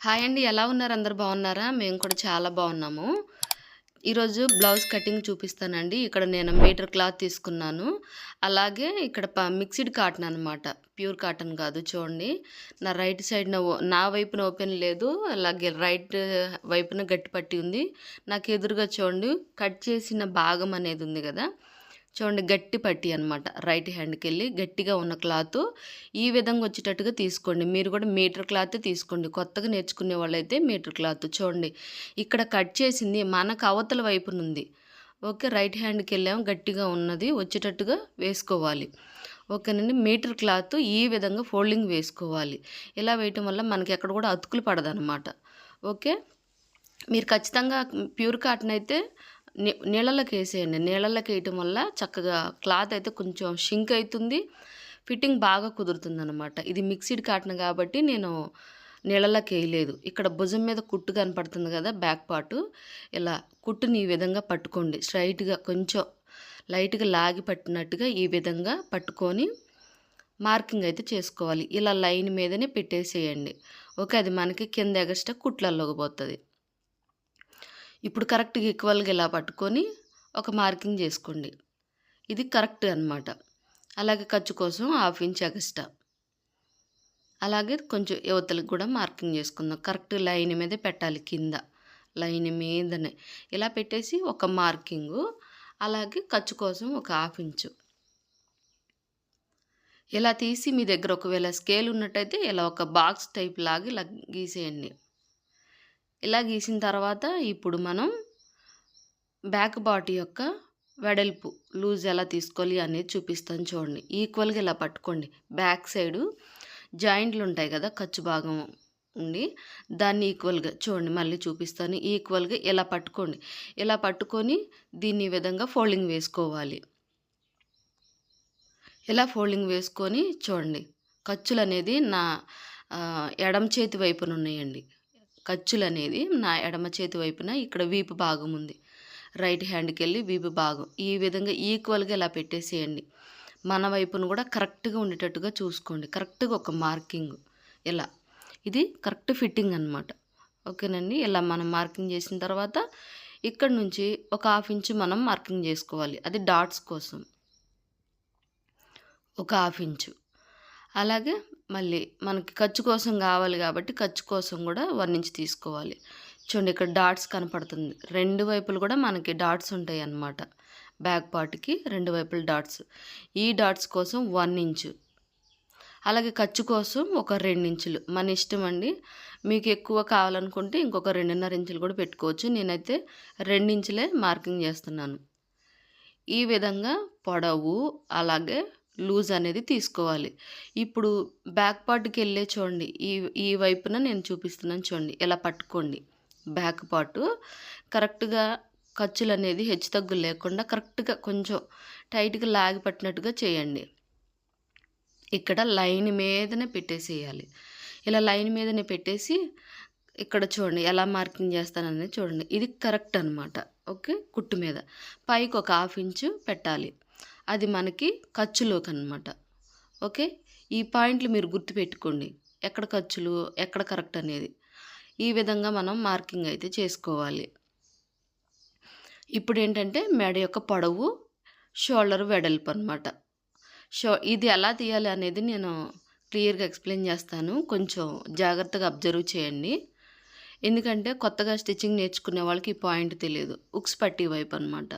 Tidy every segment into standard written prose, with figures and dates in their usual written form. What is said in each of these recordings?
Hi అండి. ఎలా ఉన్నారు? అందరూ బాగున్నారా? మేము కూడా చాలా బాగున్నాము. ఈరోజు బ్లౌజ్ కటింగ్ చూపిస్తానండి. ఇక్కడ నేను మీటర్ క్లాత్ తీసుకున్నాను. అలాగే ఇక్కడ మిక్స్డ్ కాటన్ అనమాట. ప్యూర్ కాటన్ కాదు చూడండి. నా రైట్ సైడ్‌న నా వైపున ఓపెన్ లేదు. అలాగే రైట్ వైపున గట్టి పట్టి ఉంది. నాకు ఎదురుగా చూడండి కట్ చేసిన భాగం అనేది ఉంది కదా! చూడండి గట్టి పట్టి అనమాట. రైట్ హ్యాండ్‌కెళ్ళి గట్టిగా ఉన్న క్లాతు ఈ విధంగా వచ్చేటట్టుగా తీసుకోండి. మీరు కూడా మీటర్ క్లాతే తీసుకోండి. కొత్తగా నేర్చుకునే వాళ్ళైతే మీటర్ క్లాత్ చూడండి. ఇక్కడ కట్ చేసింది మనకు అవతల వైపునుంది. ఓకే. రైట్ హ్యాండ్‌కెళ్ళాము గట్టిగా ఉన్నది వచ్చేటట్టుగా వేసుకోవాలి. ఓకేనండి. మీటర్ క్లాత్ ఈ విధంగా ఫోల్డింగ్ వేసుకోవాలి. ఇలా వేయటం వల్ల మనకి ఎక్కడ కూడా అతుకులు పడదనమాట. ఓకే. మీరు ఖచ్చితంగా ప్యూర్ కాటన్ అయితే నీళ్ళలోకేసేయండి. నీళ్ళలోకేయటం వల్ల చక్కగా క్లాత్ అయితే కొంచెం షింక్ అయితుంది. ఫిట్టింగ్ బాగా కుదురుతుందనమాట. ఇది మిక్స్డ్ కాటన్ కాబట్టి నేను నీళ్ళలోకేయలేదు. ఇక్కడ భుజం మీద కుట్టు కనపడుతుంది కదా! Back part. ఇలా కుట్టుని ఈ విధంగా పట్టుకోండి. స్ట్రైట్‌గా కొంచెం లైట్‌గా లాగి పట్టినట్టుగా ఈ విధంగా పట్టుకొని మార్కింగ్ అయితే చేసుకోవాలి. ఇలా లైన్ మీదనే పెట్టేసేయండి. ఓకే. అది మనకి కింద ఎగస్ట్రా కుట్లల్లోకి పోతది. ఇప్పుడు కరెక్ట్‌గా ఈక్వల్‌గా ఇలా పట్టుకొని ఒక మార్కింగ్ చేసుకోండి. ఇది కరెక్ట్ అనమాట. అలాగే ఖర్చు కోసం హాఫ్ ఇంచ్ ఎగస్ట్రా. అలాగే కొంచెం యువతలకి కూడా మార్కింగ్ చేసుకుందాం. కరెక్ట్ లైన్ మీదే పెట్టాలి కింద. లైన్ మీదనే. ఇలా పెట్టేసి ఒక మార్కింగు. అలాగే ఖర్చు కోసం ఒక హాఫ్ ఇంచు. ఇలా తీసి మీ దగ్గర ఒకవేళ స్కేల్ ఉన్నట్టయితే ఇలా ఒక బాక్స్ టైప్ లాగా ఇలా గీసేయండి. ఇలా గీసిన తర్వాత ఇప్పుడు మనం బ్యాక్ బాడీ యొక్క వెడల్పు లూజ్ ఎలా తీసుకోవాలి అనేది చూపిస్తాను చూడండి. ఈక్వల్‌గా ఇలా పట్టుకోండి. బ్యాక్ సైడు జాయింట్లు ఉంటాయి కదా! ఖర్చు భాగం ఉండి దాన్ని ఈక్వల్‌గా చూడండి మళ్ళీ చూపిస్తాను. ఈక్వల్‌గా ఇలా పట్టుకోండి. ఇలా పట్టుకొని దీన్ని ఈ విధంగా ఫోల్డింగ్ వేసుకోవాలి. ఇలా ఫోల్డింగ్ వేసుకొని చూడండి. ఖర్చులనేది నా ఎడమ చేతి వైపున ఉన్నాయండి. ఖర్చులనేది నా ఎడమ చేతి వైపున ఇక్కడ వీపు భాగం ఉంది. రైట్ హ్యాండ్‌కెళ్ళి వీపు భాగం. ఈ విధంగా ఈక్వల్‌గా ఇలా పెట్టేసేయండి. మన వైపున కూడా కరెక్ట్‌గా ఉండేటట్టుగా చూసుకోండి. కరెక్ట్‌గా ఒక మార్కింగ్ ఇలా. ఇది కరెక్ట్ ఫిట్టింగ్ అనమాట. ఓకేనండి. ఇలా మనం మార్కింగ్ చేసిన తర్వాత ఇక్కడ నుంచి ఒక హాఫ్ ఇంచ్ మనం మార్కింగ్ చేసుకోవాలి. అది డాట్స్ కోసం. ఒక హాఫ్ ఇంచు. అలాగే మళ్ళీ మనకి ఖర్చు కోసం కావాలి కాబట్టి ఖర్చు కోసం కూడా 1 ఇంచ్ తీసుకోవాలి. చూడండి ఇక్కడ డాట్స్ కనపడుతుంది. 2 వైపులు కూడా మనకి డాట్స్ ఉంటాయన్నమాట. బ్యాక్ పార్ట్‌కి 2 వైపుల డాట్స్. ఈ డాట్స్ కోసం 1 ఇంచు. అలాగే ఖర్చు కోసం ఒక 2 ఇంచులు. మన ఇష్టం అండి. మీకు ఎక్కువ కావాలనుకుంటే ఇంకొక 2.5 ఇంచులు కూడా పెట్టుకోవచ్చు. నేనైతే 2 ఇంచులే మార్కింగ్ చేస్తున్నాను. ఈ విధంగా పొడవు అలాగే లూజ్ అనేది తీసుకోవాలి. ఇప్పుడు బ్యాక్ పార్ట్‌కెళ్ళే చూడండి. ఈ వైపున నేను చూపిస్తున్నాను చూడండి. ఇలా పట్టుకోండి. బ్యాక్ పార్టు కరెక్ట్‌గా ఖర్చులనేది హెచ్చుతగ్గులు లేకుండా కరెక్ట్‌గా కొంచెం టైట్‌గా లాగి పట్టినట్టుగా చేయండి. ఇక్కడ లైన్ మీదనే పెట్టేసేయాలి. ఇలా లైన్ మీదనే పెట్టేసి ఇక్కడ చూడండి ఎలా మార్కింగ్ చేస్తాననేది చూడండి. ఇది కరెక్ట్ అనమాట. ఓకే. కుట్టు మీద. పైకి ఒక హాఫ్ ఇంచు పెట్టాలి. అది మనకి ఖర్చులోకనమాట. ఓకే. ఈ పాయింట్లు మీరు గుర్తుపెట్టుకోండి. ఎక్కడ ఖర్చులు, ఎక్కడ కరెక్ట్ అనేది. ఈ విధంగా మనం మార్కింగ్ అయితే చేసుకోవాలి. ఇప్పుడేంటంటే మెడ యొక్క పొడవు, షోల్డర్ వెడల్పు అనమాట. ఇది ఎలా తీయాలి అనేది నేను క్లియర్‌గా ఎక్స్‌ప్లెయిన్ చేస్తాను. కొంచెం జాగ్రత్తగా అబ్జర్వ్ చేయండి. ఎందుకంటే కొత్తగా స్టిచ్చింగ్ నేర్చుకునే వాళ్ళకి ఈ పాయింట్ తెలియదు. ఉక్స్ పట్టీ వైపు అనమాట.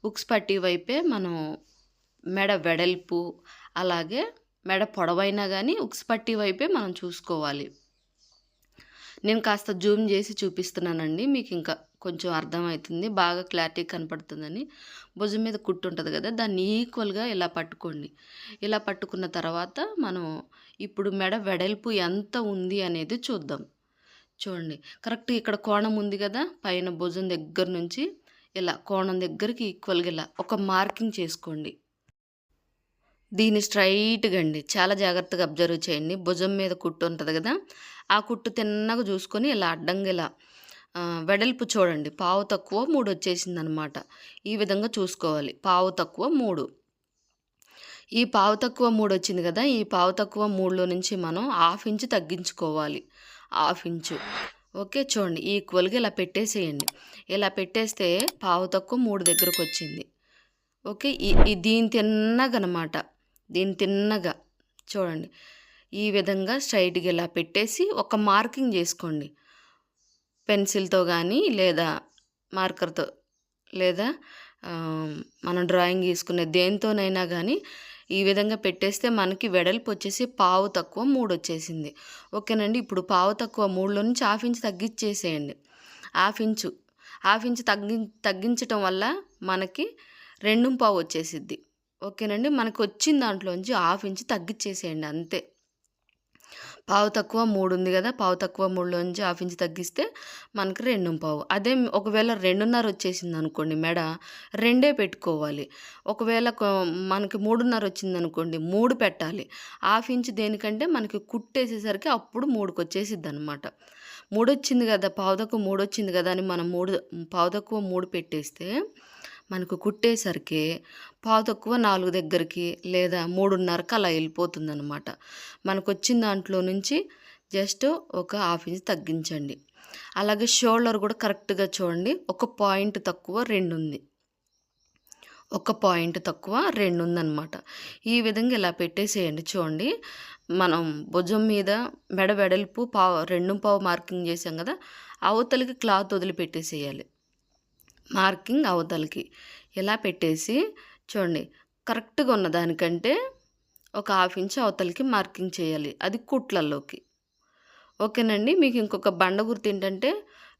ఉక్స్ పట్టీ వైపే మనం మెడ వెడల్పు అలాగే మెడ పొడవైనా కానీ ఉక్స్ పట్టీ వైపే మనం చూసుకోవాలి. నేను కాస్త జూమ్ చేసి చూపిస్తున్నానండి. మీకు ఇంకా కొంచెం అర్థమవుతుంది. బాగా క్లారిటీ కనపడుతుందని. భుజం మీద కుట్టు ఉంటుంది కదా! దాన్ని ఈక్వల్‌గా ఇలా పట్టుకోండి. ఇలా పట్టుకున్న తర్వాత మనం ఇప్పుడు మెడ వెడల్పు ఎంత ఉంది అనేది చూద్దాం. చూడండి. కరెక్ట్ ఇక్కడ కోణం ఉంది కదా! పైన భుజం దగ్గర నుంచి ఇలా కోణం దగ్గరికి ఈక్వల్‌గా ఇలా ఒక మార్కింగ్ చేసుకోండి. దీన్ని స్ట్రైట్‌గా అండి చాలా జాగ్రత్తగా అబ్జర్వ్ చేయండి. భుజం మీద కుట్టు ఉంటది కదా! ఆ కుట్టు తిన్నగా చూసుకొని ఇలా అడ్డంగా ఇలా వెడల్పు చూడండి. పావు తక్కువ 3 వచ్చేసిందనమాట. ఈ విధంగా చూసుకోవాలి. పావు తక్కువ 3. ఈ పావు తక్కువ 3 వచ్చింది కదా! ఈ పావు తక్కువ 3లో నుంచి మనం హాఫ్ ఇంచ్ తగ్గించుకోవాలి. Half inch. ఓకే. చూడండి ఈక్వల్‌గా ఇలా పెట్టేసేయండి. ఇలా పెట్టేస్తే పావు తక్కువ 3 దగ్గరకొచ్చింది. ఓకే. ఈ ఈ దీని తిన్నగనమాట. దీని తిన్నగా చూడండి. ఈ విధంగా స్ట్రెయిట్‌గా ఇలా పెట్టేసి ఒక మార్కింగ్ చేసుకోండి. పెన్సిల్‌తో గానీ, లేదా మార్కర్‌తో, లేదా మనం డ్రాయింగ్ గీసుకునే దేనితోనైనా గానీ, ఈ విధంగా పెట్టేస్తే మనకి వెడల్పు వచ్చేసి పావు తక్కువ 3 వచ్చేసింది. ఓకేనండి. ఇప్పుడు పావు తక్కువ 3లో నుంచి హాఫ్ ఇంచ్ తగ్గిచ్చేసేయండి. Half inch. హాఫ్ ఇంచ్ తగ్గించటం వల్ల మనకి 2:15 వచ్చేసిద్ది. ఓకేనండి. మనకొచ్చిన దాంట్లోంచి హాఫ్ ఇంచ్ తగ్గిచ్చేసేయండి అంతే. పావు తక్కువ 3 ఉంది గదా! పావు తక్కువ 3లోంచి హాఫ్ ఇంచ్ తగ్గిస్తే మనకి 2:15. అదే ఒకవేళ 2:30 వచ్చేసిందనుకోండి మెడ, 2 పెట్టుకోవాలి. ఒకవేళ మనకి 3:30 వచ్చిందనుకోండి 3 పెట్టాలి. హాఫ్ ఇంచ్ దేనికంటే మనకి కుట్టేసేసరికి అప్పుడు 3కొచ్చేసిద్దనమాట. 3 వచ్చింది గదా! పావు తక్కువ 3 వచ్చింది గదా! అని మనం పావు తక్కువ 3 పెట్టేస్తే మనకు కుట్టేసరికి పావు తక్కువ 4 దగ్గరికి లేదా 3:30కి అలా వెళ్ళిపోతుందనమాట. మనకొచ్చిన దాంట్లో నుంచి జస్ట్ ఒక హాఫ్ ఇంచ్ తగ్గించండి. అలాగే షోల్డర్ కూడా కరెక్ట్‌గా చూడండి. ఒక పాయింట్ తక్కువ 2 ఉంది. ఒక పాయింట్ తక్కువ 2 ఉందనమాట. ఈ విధంగా ఇలా పెట్టేసేయండి చూడండి. మనం భుజం మీద మెడ వెడల్పు 2:15 మార్కింగ్ చేసాం కదా! అవతలికి క్లాత్ వదిలిపెట్టేసేయాలి. మార్కింగ్ అవతలకి ఇలా పెట్టేసి చూడండి కరెక్ట్‌గా ఉన్న దానికంటే ఒక హాఫ్ ఇంచ్ అవతలకి మార్కింగ్ చేయాలి. అది కుట్లల్లోకి. ఓకేనండి. మీకు ఇంకొక బండ గుర్తు ఏంటంటే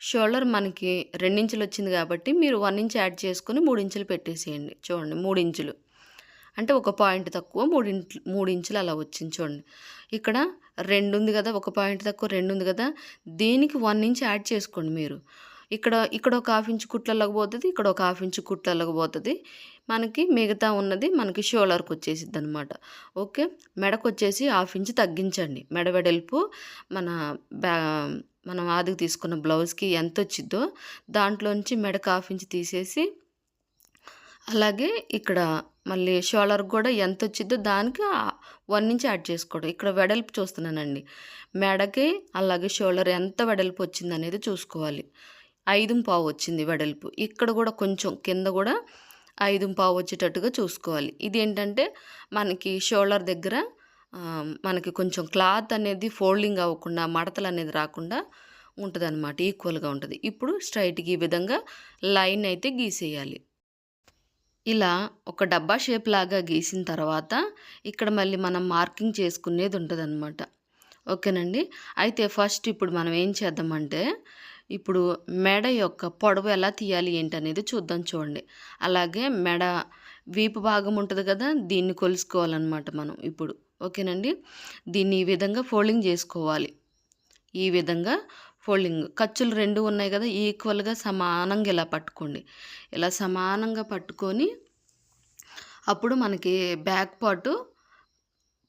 షోల్డర్ మనకి 2 ఇంచులు వచ్చింది కాబట్టి మీరు 1 ఇంచ్ యాడ్ చేసుకొని 3 ఇంచులు పెట్టేసేయండి. చూడండి 3 ఇంచులు. అంటే ఒక పాయింట్ తక్కువ 3 ఇంచులు అలా వచ్చింది చూడండి. ఇక్కడ 2 ఉంది కదా! ఒక పాయింట్ తక్కువ 2 ఉంది కదా! దీనికి 1 ఇంచ్ యాడ్ చేసుకోండి మీరు. ఇక్కడ ఒక హాఫ్ ఇంచ్ కుట్లలోకి పోతది. ఇక్కడ ఒక హాఫ్ ఇంచ్ కుట్లలోకి పోతది. మనకి మిగతా ఉన్నది మనకి షోల్డర్‌కి వచ్చేసిద్దనమాట. ఓకే. మెడకొచ్చేసి హాఫ్ ఇంచ్ తగ్గించండి. మెడ వెడల్పు మన బ్యా మనం ఆదికి తీసుకున్న బ్లౌజ్‌కి ఎంతొచ్చిద్దో దాంట్లోంచి మెడకి హాఫ్ ఇంచ్ తీసేసి, అలాగే ఇక్కడ మళ్ళీ షోల్డర్‌కి కూడా ఎంతొచ్చిద్దో దానికి 1 ఇంచ్ యాడ్ చేసుకోవడం. ఇక్కడ వెడల్పు చూస్తున్నానండి. మెడకి అలాగే షోల్డర్ ఎంత వెడల్పు వచ్చిందనేది చూసుకోవాలి. 5:15 వచ్చింది వెడల్పు. ఇక్కడ కూడా కొంచెం కింద కూడా 5:15 వచ్చేటట్టుగా చూసుకోవాలి. ఇదేంటంటే మనకి షోల్డర్ దగ్గర మనకి కొంచెం క్లాత్ అనేది ఫోల్డింగ్ అవ్వకుండా, మడతలనేది రాకుండా ఉంటదనమాట. ఈక్వల్‌గా ఉంటది. ఇప్పుడు స్ట్రెయిట్‌గా ఈ విధంగా లైన్ అయితే గీసేయాలి. ఇలా ఒక డబ్బా షేప్ లాగా గీసిన తర్వాత ఇక్కడ మళ్ళీ మనం మార్కింగ్ చేసుకునేది ఉంటదనమాట. ఓకేనండి. అయితే ఫస్ట్ ఇప్పుడు మనం ఏం చేద్దామంటే, ఇప్పుడు మెడ యొక్క పొడవు ఎలా తీయాలి ఏంటనేది చూద్దాం చూడండి. అలాగే మెడ వీపు భాగం ఉంటది కదా! దీన్ని కొలుసుకోవాలనమాట మనం ఇప్పుడు. ఓకేనండి. దీన్ని ఈ విధంగా ఫోల్డింగ్ చేసుకోవాలి. ఈ విధంగా ఫోల్డింగ్. ఖర్చులు 2 ఉన్నాయి కదా! ఈక్వల్‌గా సమానంగా ఇలా పట్టుకోండి. ఇలా సమానంగా పట్టుకొని అప్పుడు మనకి బ్యాక్ పార్టు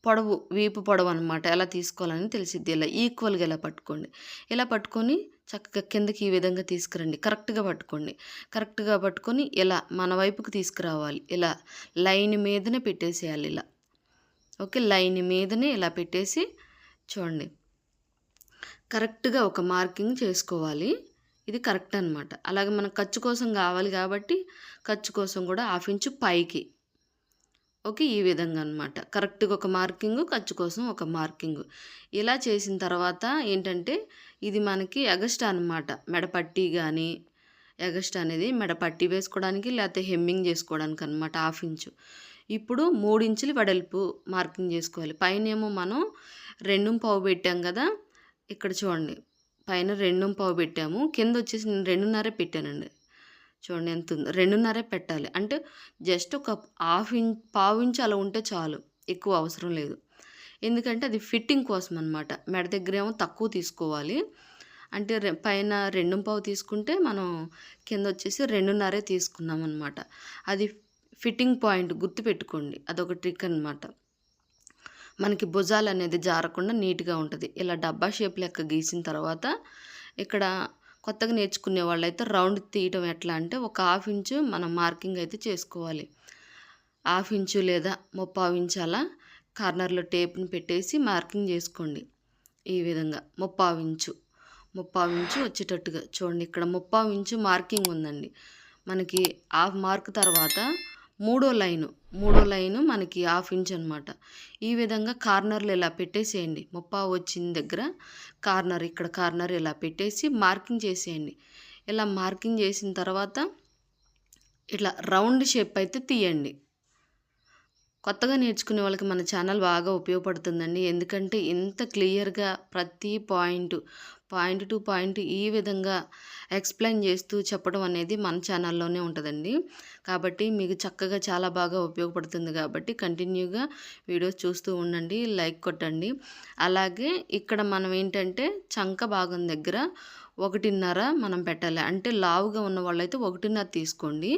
పొడవు, వీపు పొడవు అనమాట ఎలా తీసుకోవాలని తెలిసిద్ది. ఇలా ఈక్వల్‌గా ఇలా పట్టుకోండి. ఇలా పట్టుకొని చక్కగా కిందకి ఈ విధంగా తీసుకురండి. కరెక్ట్‌గా పట్టుకోండి. కరెక్ట్‌గా పట్టుకొని ఇలా మన వైపుకి తీసుకురావాలి. ఇలా లైన్ మీదనే పెట్టేసేయాలి ఇలా. ఓకే. లైన్ మీదనే ఇలా పెట్టేసి చూడండి. కరెక్ట్‌గా ఒక మార్కింగ్ చేసుకోవాలి. ఇది కరెక్ట్ అనమాట. అలాగే మనకు ఖర్చు కోసం కావాలి కాబట్టి ఖర్చు కోసం కూడా హాఫ్ ఇంచు పైకి. ఓకే. ఈ విధంగా అనమాట. కరెక్ట్‌గా ఒక మార్కింగు, ఖర్చు కోసం ఒక మార్కింగు. ఇలా చేసిన తర్వాత ఏంటంటే, ఇది మనకి ఎగస్ట్రా అనమాట. మెడ పట్టీ గానీ, ఎగస్ట్రా అనేది మెడ పట్టీ వేసుకోవడానికి, లేకపోతే హెమ్మింగ్ చేసుకోవడానికి అనమాట హాఫ్ ఇంచు. ఇప్పుడు 3 ఇంచులు వెడల్పు మార్కింగ్ చేసుకోవాలి. పైనేమో మనం 2:15 పెట్టాం కదా! ఇక్కడ చూడండి. పైన 2:15 పెట్టాము. కిందొచ్చేసి నేను 2:30 పెట్టానండి. చూడండి ఎంతుందో. 2:30 పెట్టాలి. అంటే జస్ట్ ఒక పావు ఇంచ్ అలా ఉంటే చాలు. ఎక్కువ అవసరం లేదు. ఎందుకంటే అది ఫిట్టింగ్ కోసం అనమాట. మెడ దగ్గరేమో తక్కువ తీసుకోవాలి. అంటే పైన 2:15 తీసుకుంటే మనం కిందొచ్చేసి 2:30 తీసుకున్నామనమాట. అది ఫిట్టింగ్ పాయింట్ గుర్తుపెట్టుకోండి. అదొక ట్రిక్ అనమాట. మనకి భుజాలనేది జారకుండా నీట్‌గా ఉంటది. ఇలా డబ్బా షేప్ లెక్క గీసిన తర్వాత ఇక్కడ కొత్తగా నేర్చుకునే వాళ్ళైతే రౌండ్ తీయటం ఎట్లా అంటే ఒక హాఫ్ ఇంచు మనం మార్కింగ్ అయితే చేసుకోవాలి. హాఫ్ ఇంచు లేదా ముప్పావు ఇంచు అలా కార్నర్లో టేప్ని పెట్టేసి మార్కింగ్ చేసుకోండి. ఈ విధంగా ముప్పావు ఇంచు వచ్చేటట్టుగా చూడండి. ఇక్కడ ముప్పావు ఇంచు మార్కింగ్ ఉందండి. మనకి హాఫ్ మార్క్ తర్వాత మూడో లైను మనకి హాఫ్ ఇంచ్ అనమాట. ఈ విధంగా కార్నర్లు ఇలా పెట్టేసేయండి. ముప్పావు వచ్చిన దగ్గర ఇక్కడ కార్నర్ ఇలా పెట్టేసి మార్కింగ్ చేసేయండి. ఇలా మార్కింగ్ చేసిన తర్వాత ఇట్లా రౌండ్ షేప్ అయితే తీయండి. కొత్తగా నేర్చుకునే వాళ్ళకి మన ఛానల్ బాగా ఉపయోగపడుతుందండి. ఎందుకంటే ఇంత క్లియర్గా ప్రతి పాయింట్ టు పాయింట్ ఈ విధంగా ఎక్స్ప్లెయిన్ చేస్తూ చెప్పడం అనేది మన ఛానల్లోనే ఉంటుందండి. కాబట్టి మీకు చక్కగా చాలా బాగా ఉపయోగపడుతుంది. కాబట్టి కంటిన్యూగా వీడియోస్ చూస్తూ ఉండండి, లైక్ కొట్టండి. అలాగే ఇక్కడ మనం ఏంటంటే చంక భాగం దగ్గర 1.5 మనం పెట్టాలి. అంటే లావుగా ఉన్న వాళ్ళైతే 1.5 తీసుకోండి.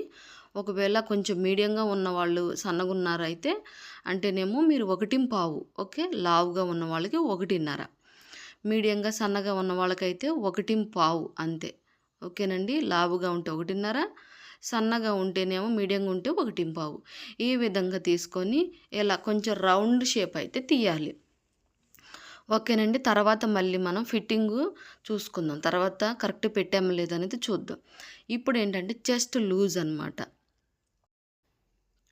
ఒకవేళ కొంచెం మీడియంగా ఉన్నవాళ్ళు సన్నగున్నారైతే అంటేనేమో మీరు 1.5. ఓకే, లావుగా ఉన్న వాళ్ళకి 1.5, మీడియంగా సన్నగా ఉన్న వాళ్ళకైతే 1.5 అంతే. ఓకేనండి. లావుగా ఉంటే 1.5, సన్నగా ఉంటేనేమో మీడియంగా ఉంటే 1.5. ఈ విధంగా తీసుకొని ఇలా కొంచెం రౌండ్ షేప్ అయితే తీయాలి. ఓకేనండి. తర్వాత మళ్ళీ మనం ఫిట్టింగు చూసుకుందాం. తర్వాత కరెక్ట్ పెట్టామో లేదనేది చూద్దాం. ఇప్పుడు ఏంటంటే చెస్ట్ లూజ్ అనమాట.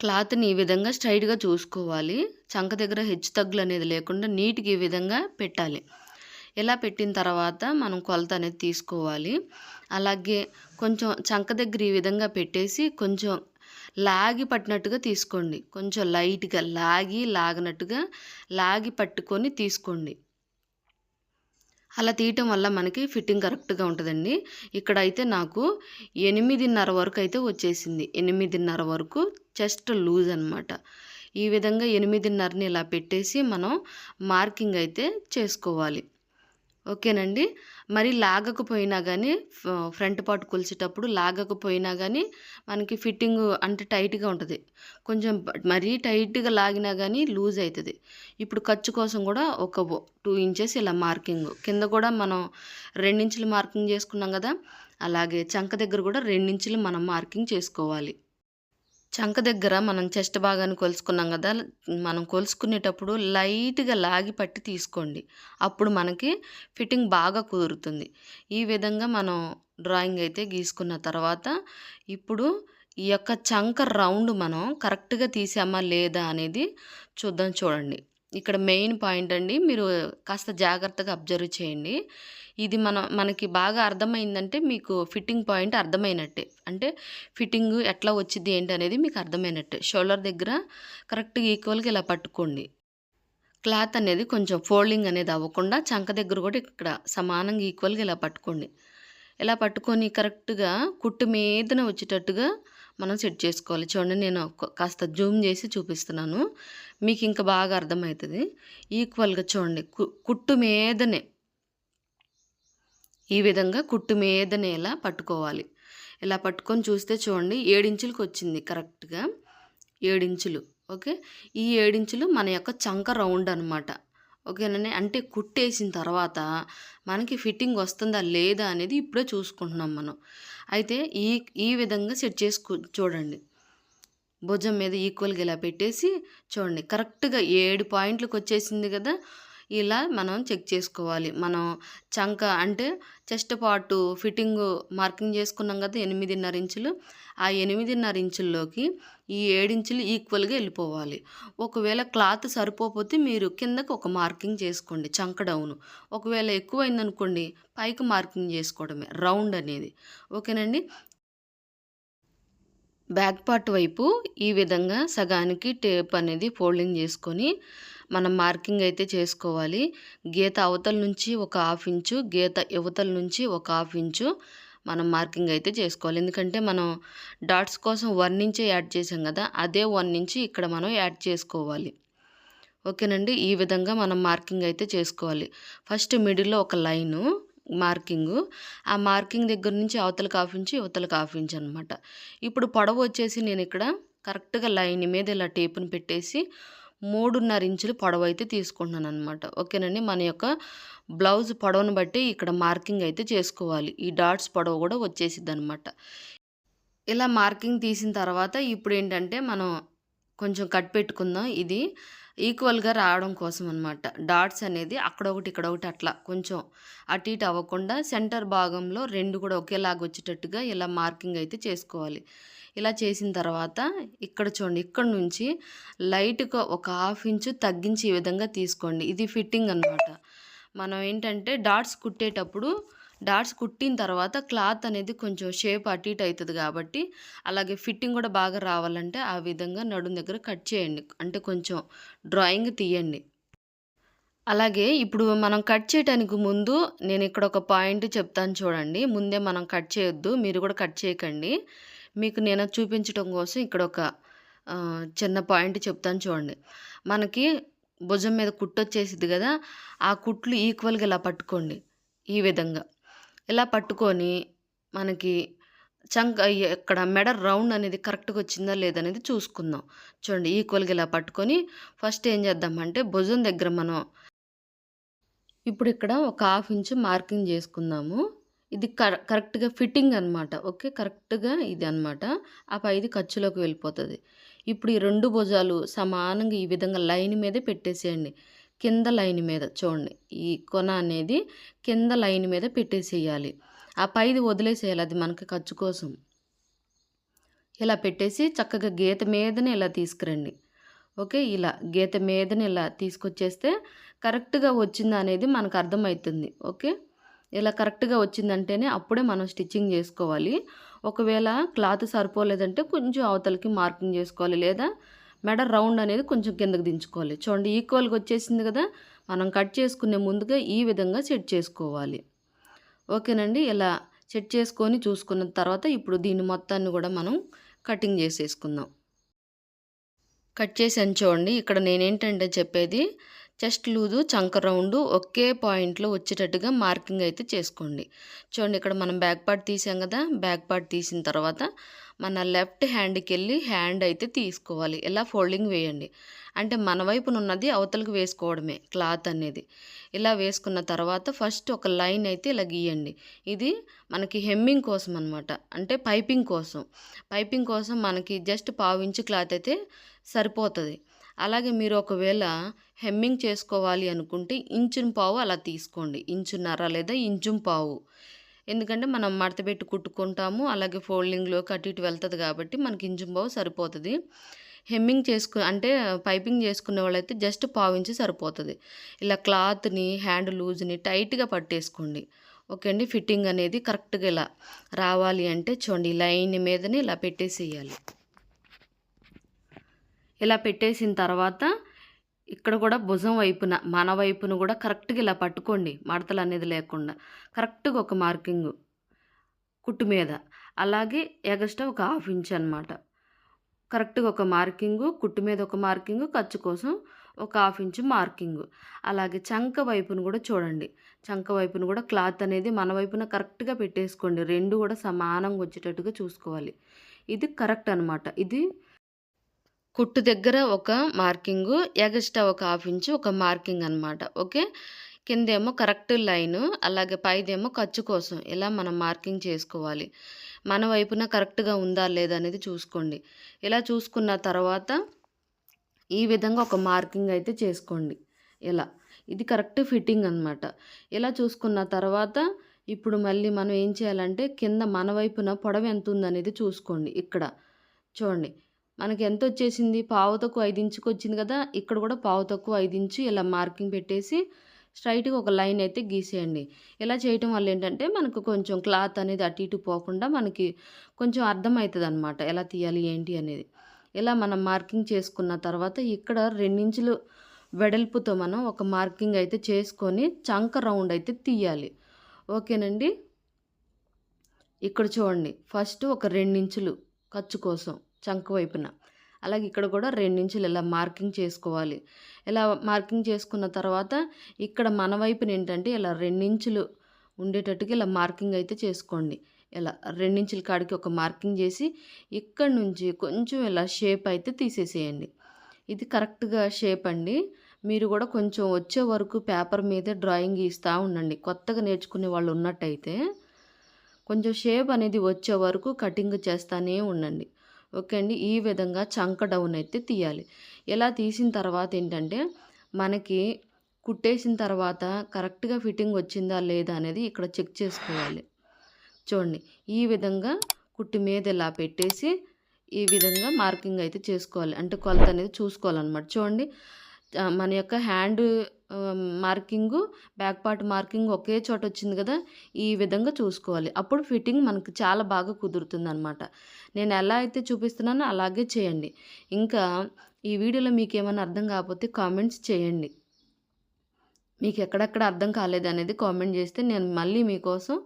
క్లాత్ని ఈ విధంగా స్ట్రైట్గా చూసుకోవాలి. చంక దగ్గర హెచ్చు తగ్గులు అనేది లేకుండా నీట్గా ఈ విధంగా పెట్టాలి. ఇలా పెట్టిన తర్వాత మనం కొలత అనేది తీసుకోవాలి. అలాగే కొంచెం చంక దగ్గర ఈ విధంగా పెట్టేసి కొంచెం లాగి పట్టినట్టుగా తీసుకోండి. కొంచెం లైట్గా లాగి పట్టుకొని తీసుకోండి. అలా తీయటం వల్ల మనకి ఫిట్టింగ్ కరెక్ట్గా ఉంటుందండి. ఇక్కడైతే నాకు 8.5 వరకు అయితే వచ్చేసింది. 8.5 వరకు చెస్ట్ లూజ్ అనమాట. ఈ విధంగా 8.5ని ఇలా పెట్టేసి మనం మార్కింగ్ అయితే చేసుకోవాలి. ఓకేనండి. మరి లాగకపోయినా కానీ ఫ్రంట్ పార్ట్ కొలిచేటప్పుడు లాగకపోయినా కానీ మనకి ఫిట్టింగ్ అంటే టైట్గా ఉంటుంది. కొంచెం మరీ టైట్గా లాగినా కానీ లూజ్ అవుతుంది. ఇప్పుడు ఖర్చు కోసం కూడా ఒక 2 ఇంచెస్ ఇలా మార్కింగ్ కింద కూడా మనం 2 ఇంచులు మార్కింగ్ చేసుకున్నాం కదా, అలాగే చంక దగ్గర కూడా 2 ఇంచులు మనం మార్కింగ్ చేసుకోవాలి. చంక దగ్గర మనం చెస్ట్ భాగాన్ని కొలుసుకున్నాం కదా, మనం కొలుసుకునేటప్పుడు లైట్గా లాగి పట్టి తీసుకోండి. అప్పుడు మనకి ఫిట్టింగ్ బాగా కుదురుతుంది. ఈ విధంగా మనం డ్రాయింగ్ అయితే గీసుకున్న తర్వాత ఇప్పుడు ఈ యొక్క చంక రౌండ్ మనం కరెక్ట్గా తీసామా లేదా అనేది చూడండి. ఇక్కడ మెయిన్ పాయింట్ అండి, మీరు కాస్త జాగ్రత్తగా అబ్జర్వ్ చేయండి. ఇది మనకి బాగా అర్థమైందంటే మీకు ఫిట్టింగ్ పాయింట్ అర్థమైనట్టే. అంటే ఫిట్టింగ్ ఎట్లా వచ్చింది ఏంటి అనేది మీకు అర్థమైనట్టే. షోల్డర్ దగ్గర కరెక్ట్గా ఈక్వల్గా ఇలా పట్టుకోండి. క్లాత్ అనేది కొంచెం ఫోల్డింగ్ అనేది అవ్వకుండా చంక దగ్గర కూడా ఇక్కడ సమానంగా ఈక్వల్గా ఇలా పట్టుకోండి. ఇలా పట్టుకొని కరెక్ట్గా కుట్టు మీదన వచ్చేటట్టుగా మనం సెట్ చేసుకోవాలి. చూడండి, నేను కాస్త జూమ్ చేసి చూపిస్తున్నాను, మీకు ఇంకా బాగా అర్థమవుతుంది. ఈక్వల్గా చూడండి, కుట్టు మీదనే ఈ విధంగా కుట్టు మీదనే ఇలా పట్టుకోవాలి. ఇలా పట్టుకొని చూస్తే చూడండి 7 ఇంచులకు వచ్చింది కరెక్ట్గా 7 ఇంచులు. ఓకే, ఈ 7 ఇంచులు మన యొక్క చంక రౌండ్ అనమాట. ఓకేనండి. అంటే కుట్టేసిన తర్వాత మనకి ఫిట్టింగ్ వస్తుందా లేదా అనేది ఇప్పుడే చూసుకుంటున్నాం మనం. అయితే ఈ విధంగా సెట్ చూడండి. భుజం మీద ఈక్వల్గా ఇలా పెట్టేసి చూడండి కరెక్ట్గా 7 పాయింట్లకు వచ్చేసింది కదా. ఇలా మనం చెక్ చేసుకోవాలి. మనం చంక అంటే చెస్ట్ పార్టు ఫిట్టింగ్ మార్కింగ్ చేసుకున్నాం కదా 8.5 ఇంచులు. ఆ 8.5 ఇంచుల్లోకి ఈ 7 ఇంచులు ఈక్వల్గా వెళ్ళిపోవాలి. ఒకవేళ క్లాత్ సరిపోతే మీరు కిందకు ఒక మార్కింగ్ చేసుకోండి చంక డౌను. ఒకవేళ ఎక్కువైందనుకోండి పైకి మార్కింగ్ చేసుకోవడమే రౌండ్ అనేది. ఓకేనండి. బ్యాక్ పార్ట్ వైపు ఈ విధంగా సగానికి టేప్ అనేది ఫోల్డింగ్ చేసుకొని మనం మార్కింగ్ అయితే చేసుకోవాలి. గీత అవతల నుంచి ఒక 1/2 ఇంచు, గీత యువతల నుంచి ఒక 1/2 ఇంచు మనం మార్కింగ్ అయితే చేసుకోవాలి. ఎందుకంటే మనం డాట్స్ కోసం 1 ఇంచే యాడ్ చేసాం కదా, అదే 1 ఇంచు ఇక్కడ మనం యాడ్ చేసుకోవాలి. ఓకేనండి. ఈ విధంగా మనం మార్కింగ్ అయితే చేసుకోవాలి. ఫస్ట్ మిడిల్లో ఒక లైను మార్కింగు, ఆ మార్కింగ్ దగ్గర నుంచి అవతలకు 1/2 ఇంచు, యువతలకు 1/2 ఇంచు అనమాట. ఇప్పుడు పొడవు వచ్చేసి నేను ఇక్కడ కరెక్ట్గా లైన్ మీద ఇలా టేపుని పెట్టేసి 3.5 ఇంచులు పొడవు అయితే తీసుకుంటున్నాను అనమాట. ఓకేనండి. మన యొక్క బ్లౌజ్ పొడవును బట్టి ఇక్కడ మార్కింగ్ అయితే చేసుకోవాలి. ఈ డాట్స్ పొడవు కూడా వచ్చేసిద్ది అనమాట. ఇలా మార్కింగ్ తీసిన తర్వాత ఇప్పుడు ఏంటంటే మనం కొంచెం కట్ పెట్టుకుందాం. ఇది ఈక్వల్‌గా రావడం కోసం అనమాట. డాట్స్ అనేది అక్కడొకటి, ఇక్కడొకటి అట్లా కొంచెం అటు ఇటు అవ్వకుండా సెంటర్ భాగంలో 2 కూడా ఒకేలాగా వచ్చేటట్టుగా ఇలా మార్కింగ్ అయితే చేసుకోవాలి. ఇలా చేసిన తర్వాత ఇక్కడ చూడండి, ఇక్కడ నుంచి లైట్‌గా ఒక హాఫ్ ఇంచు తగ్గించి ఈ విధంగా తీసుకోండి. ఇది ఫిట్టింగ్ అనమాట. మనం ఏంటంటే డాట్స్ కుట్టిన తర్వాత క్లాత్ అనేది కొంచెం షేప్ అటు ఇటు అవుతుంది కాబట్టి, అలాగే ఫిట్టింగ్ కూడా బాగా రావాలంటే ఆ విధంగా నడుం దగ్గర కట్ చేయండి. అంటే కొంచెం డ్రాయింగ్ తీయండి. అలాగే ఇప్పుడు మనం కట్ చేయటానికి ముందు నేను ఇక్కడ ఒక పాయింట్ చెప్తాను చూడండి. ముందే మనం కట్ చేయొద్దు. మీరు కూడా కట్ చేయకండి. మీకు నేను చూపించడం కోసం ఇక్కడ ఒక చిన్న పాయింట్ చెప్తాను చూడండి. మనకి భుజం మీద కుట్టొచ్చేసిద్ది కదా! ఆ కుట్లు ఈక్వల్‌గా ఇలా పట్టుకోండి. ఈ విధంగా. ఇలా పట్టుకొని మనకి ఇక్కడ మెడ రౌండ్ అనేది కరెక్ట్‌గా వచ్చిందా లేదనేది చూసుకుందాం. చూడండి, ఈక్వల్‌గా ఇలా పట్టుకొని ఫస్ట్ ఏం చేద్దామంటే భుజం దగ్గర మనం ఇప్పుడు ఇక్కడ ఒక హాఫ్ ఇంచ్ మార్కింగ్ చేసుకుందాము. ఇది కరెక్ట్‌గా ఫిట్టింగ్ అనమాట. ఓకే. కరెక్ట్‌గా ఇది అనమాట. ఆ పైది ఖర్చులోకి వెళ్ళిపోతది. ఇప్పుడు ఈ 2 భుజాలు సమానంగా ఈ విధంగా లైన్ మీదే పెట్టేసేయండి. కింద లైన్ మీద చూడండి. ఈ కొన అనేది కింద లైన్ మీద పెట్టేసేయాలి. ఆ పైది వదిలేసేయాలి. అది మనకి ఖర్చు కోసం. ఇలా పెట్టేసి చక్కగా గీత మీదనే ఇలా తీసుకురండి. ఓకే. ఇలా గీత మీదనే ఇలా తీసుకొచ్చేస్తే కరెక్ట్‌గా వచ్చిందా అనేది మనకు అర్థమవుతుంది. ఓకే. ఇలా కరెక్ట్‌గా వచ్చిందంటేనే అప్పుడే మనం స్టిచ్చింగ్ చేసుకోవాలి. ఒకవేళ క్లాత్ సరిపోలేదంటే కొంచెం అవతలకి మార్కింగ్ చేసుకోవాలి. లేదా మెడ రౌండ్ అనేది కొంచెం కిందకి దించుకోవాలి. చూడండి, ఈక్వల్‌గా వచ్చేసింది కదా! మనం కట్ చేసుకునే ముందుగా ఈ విధంగా సెట్ చేసుకోవాలి. ఓకేనండి. ఇలా సెట్ చేసుకొని చూసుకున్న తర్వాత ఇప్పుడు దీన్ని మొత్తాన్ని కూడా మనం కటింగ్ చేసేసుకుందాం. కట్ చేశాను చూడండి. ఇక్కడ నేనేంటంటే చెప్పేది చెస్ట్ లూజు, చంక రౌండు ఒకే పాయింట్లో వచ్చేటట్టుగా మార్కింగ్ అయితే చేసుకోండి. చూడండి, ఇక్కడ మనం బ్యాక్ పార్ట్ తీసాం కదా! బ్యాక్ పార్ట్ తీసిన తర్వాత మన లెఫ్ట్ హ్యాండ్‌కెళ్ళి హ్యాండ్ అయితే తీసుకోవాలి. ఇలా ఫోల్డింగ్ వేయండి. అంటే మన వైపున ఉన్నది అవతలకి వేసుకోవడమే క్లాత్ అనేది. ఇలా వేసుకున్న తర్వాత ఫస్ట్ ఒక లైన్ అయితే ఇలా గీయండి. ఇది మనకి హెమ్మింగ్ కోసం అనమాట. అంటే పైపింగ్ కోసం. పైపింగ్ కోసం మనకి జస్ట్ పావించు క్లాత్ అయితే సరిపోతది. అలాగే మీరు ఒకవేళ హెమ్మింగ్ చేసుకోవాలి అనుకుంటే ఇంచుంపావు అలా తీసుకోండి. ఇంచున్నర లేదా ఇంచుంపావు. ఎందుకంటే మనం మడతపెట్టి కుట్టుకుంటాము. అలాగే ఫోల్డింగ్‌లోకి అటు ఇటు వెళ్తది కాబట్టి మనకి ఇంచుంపావు సరిపోతది. హెమ్మింగ్ అంటే పైపింగ్ చేసుకునే వాళ్ళైతే జస్ట్ పావించి సరిపోతది. ఇలా క్లాత్‌ని, హ్యాండ్ లూజ్‌ని టైట్‌గా పట్టేసుకోండి. ఓకే అండి. ఫిట్టింగ్ అనేది కరెక్ట్‌గా ఇలా రావాలి అంటే చూడండి, లైన్ మీదనే ఇలా పెట్టేసేయాలి. ఇలా పెట్టేసిన తర్వాత ఇక్కడ కూడా భుజం వైపున, మన వైపున కూడా కరెక్ట్‌గా ఇలా పట్టుకోండి. మడతలు అనేది లేకుండా. కరెక్ట్‌గా ఒక మార్కింగు కుట్టు మీద. అలాగే ఎగస్ట్రా ఒక హాఫ్ ఇంచ్ అనమాట. కరెక్ట్‌గా ఒక మార్కింగు, కుట్టు మీద ఒక మార్కింగు, ఖర్చు కోసం ఒక హాఫ్ ఇంచ్ మార్కింగు. అలాగే చంక వైపున కూడా చూడండి. చంక వైపున కూడా క్లాత్ అనేది మన వైపున కరెక్ట్‌గా పెట్టేసుకోండి. 2 కూడా సమానంగా వచ్చేటట్టుగా చూసుకోవాలి. ఇది కరెక్ట్ అనమాట. ఇది కుట్టు దగ్గర ఒక మార్కింగు, ఎగస్ట్రా ఒక హాఫ్ ఇంచు ఒక మార్కింగ్ అనమాట. ఓకే. కిందేమో కరెక్ట్ లైను, అలాగే పైదేమో ఖర్చు కోసం ఇలా మనం మార్కింగ్ చేసుకోవాలి. మన వైపున కరెక్ట్‌గా ఉందా లేదా అనేది చూసుకోండి. ఇలా చూసుకున్న తర్వాత ఈ విధంగా ఒక మార్కింగ్ అయితే చేసుకోండి. ఇలా. ఇది కరెక్ట్ ఫిట్టింగ్ అనమాట. ఇలా చూసుకున్న తర్వాత ఇప్పుడు మళ్ళీ మనం ఏం చేయాలంటే కింద మన వైపున పొడవు ఎంతుందనేది చూసుకోండి. ఇక్కడ చూడండి, మనకి ఎంతొచ్చేసింది? పావు తక్కువ 5 ఇంచుకొచ్చింది కదా! ఇక్కడ కూడా పావు తక్కువ 5 ఇంచు ఇలా మార్కింగ్ పెట్టేసి స్ట్రైట్‌గా ఒక లైన్ అయితే గీసేయండి. ఇలా చేయటం వల్ల ఏంటంటే మనకు కొంచెం క్లాత్ అనేది అటు ఇటు పోకుండా మనకి కొంచెం అర్థమవుతదనమాట. ఎలా తీయాలి ఏంటి అనేది. ఇలా మనం మార్కింగ్ చేసుకున్న తర్వాత ఇక్కడ 2 ఇంచులు వెడల్పుతో మనం ఒక మార్కింగ్ అయితే చేసుకొని చంక రౌండ్ అయితే తీయాలి. ఓకేనండి. ఇక్కడ చూడండి, ఫస్ట్ ఒక 2 ఇంచులు ఖర్చు కోసం చంక వైపున. అలాగే ఇక్కడ కూడా 2 ఇంచులు ఇలా మార్కింగ్ చేసుకోవాలి. ఇలా మార్కింగ్ చేసుకున్న తర్వాత ఇక్కడ మన వైపున ఏంటంటే ఇలా 2 ఇంచులు ఉండేటట్టుగా ఇలా మార్కింగ్ అయితే చేసుకోండి. ఇలా 2 ఇంచుల కాడికి ఒక మార్కింగ్ చేసి ఇక్కడి నుంచి కొంచెం ఇలా షేప్ అయితే తీసేసేయండి. ఇది కరెక్ట్‌గా షేప్ అండి. మీరు కూడా కొంచెం వచ్చే వరకు పేపర్ మీద డ్రాయింగ్ గీస్తా ఉండండి. కొత్తగా నేర్చుకునే వాళ్ళు ఉన్నట్టయితే కొంచెం షేప్ అనేది వచ్చే వరకు కటింగ్ చేస్తానే ఉండండి. ఓకే అండి. ఈ విధంగా చంక డౌన్ అయితే తీయాలి. ఇలా తీసిన తర్వాత ఏంటంటే, మనకి కుట్టేసిన తర్వాత కరెక్ట్‌గా ఫిట్టింగ్ వచ్చిందా లేదా అనేది ఇక్కడ చెక్ చేసుకోవాలి. చూడండి. ఈ విధంగా కుట్టు మీద ఇలా పెట్టేసి, ఈ విధంగా మార్కింగ్ అయితే చేసుకోవాలి. అంటే కొలత అనేది చూసుకోవాలనమాట. చూడండి. మన యొక్క hand marking, back part marking ఒకే చోట వచ్చింది కదా! ఈ విధంగా చూసుకోవాలి. అప్పుడు ఫిట్టింగ్ మనకు చాలా బాగా కుదురుతుందనమాట. నేను ఎలా అయితే చూపిస్తున్నానో అలాగే చేయండి. ఇంకా ఈ వీడియోలో మీకేమన్నా అర్థం కాకపోతే కామెంట్స్ చేయండి. మీకు ఎక్కడెక్కడ అర్థం కాలేదనేది కామెంట్ చేస్తే నేను మళ్ళీ మీకోసం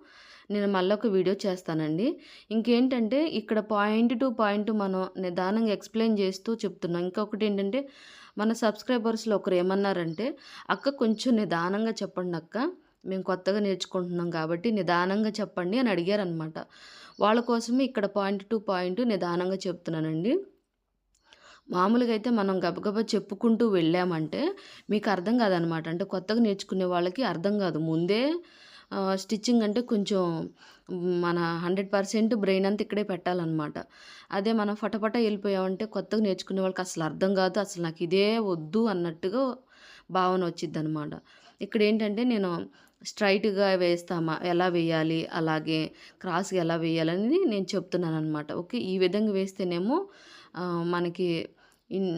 మళ్ళొక వీడియో చేస్తానండి. ఇంకేంటంటే ఇక్కడ పాయింట్ టు పాయింట్ మనం నిదానంగా ఎక్స్‌ప్లెయిన్ చేస్తూ చెప్తున్నాం. ఇంకొకటేంటంటే మన సబ్‌స్క్రైబర్స్‌లో ఒకరు ఏమన్నారంటే, "అక్క కొంచెం నిదానంగా చెప్పండక్క. మేము కొత్తగా నేర్చుకుంటున్నాం కాబట్టి నిదానంగా చెప్పండి" అని అడిగారనమాట. వాళ్ళ కోసమే ఇక్కడ పాయింట్ టు పాయింట్ నిదానంగా చెప్తున్నానండి. మామూలుగా అయితే మనం గబగబా చెప్పుకుంటూ వెళ్ళామంటే మీకు అర్థం కాదనమాట. అంటే కొత్తగా నేర్చుకునే వాళ్ళకి అర్థం కాదు. ముందే స్టిచ్చింగ్ అంటే కొంచెం మన 100% బ్రెయిన్ అంతా ఇక్కడే పెట్టాలనమాట. అదే మనం ఫటాఫట వెళ్ళిపోయామంటే కొత్తగా నేర్చుకునే వాళ్ళకి అసలు అర్థం కాదు. అసలు నాకు ఇదే వద్దు అన్నట్టుగా భావన వచ్చిద్దనమాట. ఇక్కడేంటంటే నేను స్ట్రైట్‌గా వేస్తామా, ఎలా వేయాలి, అలాగే క్రాస్‌గా ఎలా వేయాలని నేను చెప్తున్నాననమాట. ఓకే. ఈ విధంగా వేస్తేనేమో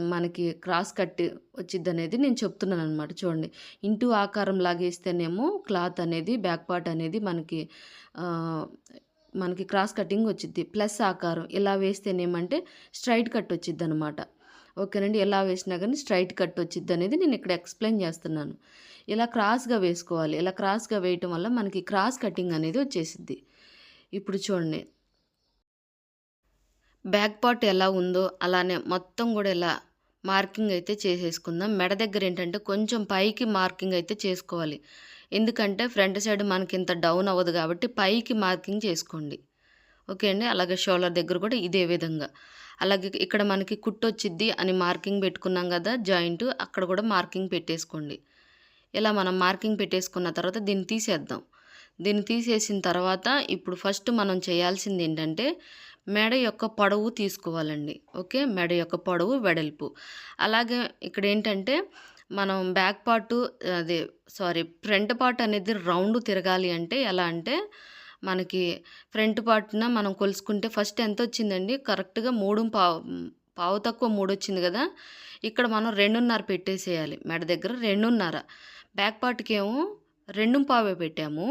మనకి క్రాస్ కట్ వచ్చిద్దనేది నేను చెప్తున్నాననమాట. చూడండి. ఇంటూ ఆకారం లాగేస్తేనేమో క్లాత్ అనేది, బ్యాక్ పార్ట్ అనేది మనకి క్రాస్ కటింగ్ వచ్చిద్ది. ప్లస్ ఆకారం ఇలా వేస్తేనేమంటే స్ట్రైట్ కట్ వచ్చిద్దనమాట. ఓకేనండి. ఎలా వేసినా గానీ స్ట్రైట్ కట్ వచ్చిద్దనేది నేను ఇక్కడ ఎక్స్‌ప్లెయిన్ చేస్తున్నాను. ఇలా క్రాస్‌గా వేసుకోవాలి. ఇలా క్రాస్‌గా వేయటం వల్ల మనకి క్రాస్ కటింగ్ అనేది వచ్చేసిద్ది. ఇప్పుడు చూడండి. బ్యాక్ పార్ట్ ఎలా ఉందో అలానే మొత్తం గూడా ఇలా మార్కింగ్ అయితే చేసేసుకుందాం. మెడ దగ్గర ఏంటంటే కొంచెం పైకి మార్కింగ్ అయితే చేసుకోవాలి. ఎందుకంటే ఫ్రంట్ సైడ్ మనకింత డౌన్ అవ్వదు కాబట్టి పైకి మార్కింగ్ చేసుకోండి. ఓకే అండి. అలాగే షోల్డర్ దగ్గర కూడా ఇదే విధంగా. అలాగే ఇక్కడ మనకి కుట్టొచ్చిద్ది అని మార్కింగ్ పెట్టుకున్నాం గదా! జాయింట్ అక్కడ కూడా మార్కింగ్ పెట్టేసుకోండి. ఇలా మనం మార్కింగ్ పెట్టేసుకున్న తర్వాత దీన్ని తీసేద్దాం. దీన్ని తీసేసిన తర్వాత ఇప్పుడు ఫస్ట్ మనం చేయాల్సిందేంటంటే మెడ యొక్క పొడవు తీసుకోవాలండి. ఓకే. మెడ యొక్క పొడవు, వెడల్పు. అలాగే ఇక్కడేంటంటే మనం బ్యాక్ పార్టు అదే ఫ్రంట్ పార్ట్ అనేది రౌండ్ తిరగాలి అంటే ఎలా అంటే మనకి ఫ్రంట్ పార్ట్‌న మనం కొలుసుకుంటే ఫస్ట్ ఎంతొచ్చిందండి కరెక్ట్‌గా పావు తక్కువ 3 వచ్చింది గదా! ఇక్కడ మనం 2:30 పెట్టేసేయాలి. మెడ దగ్గర 2:30. బ్యాక్ పార్ట్‌కేమో 2:15 పెట్టాము.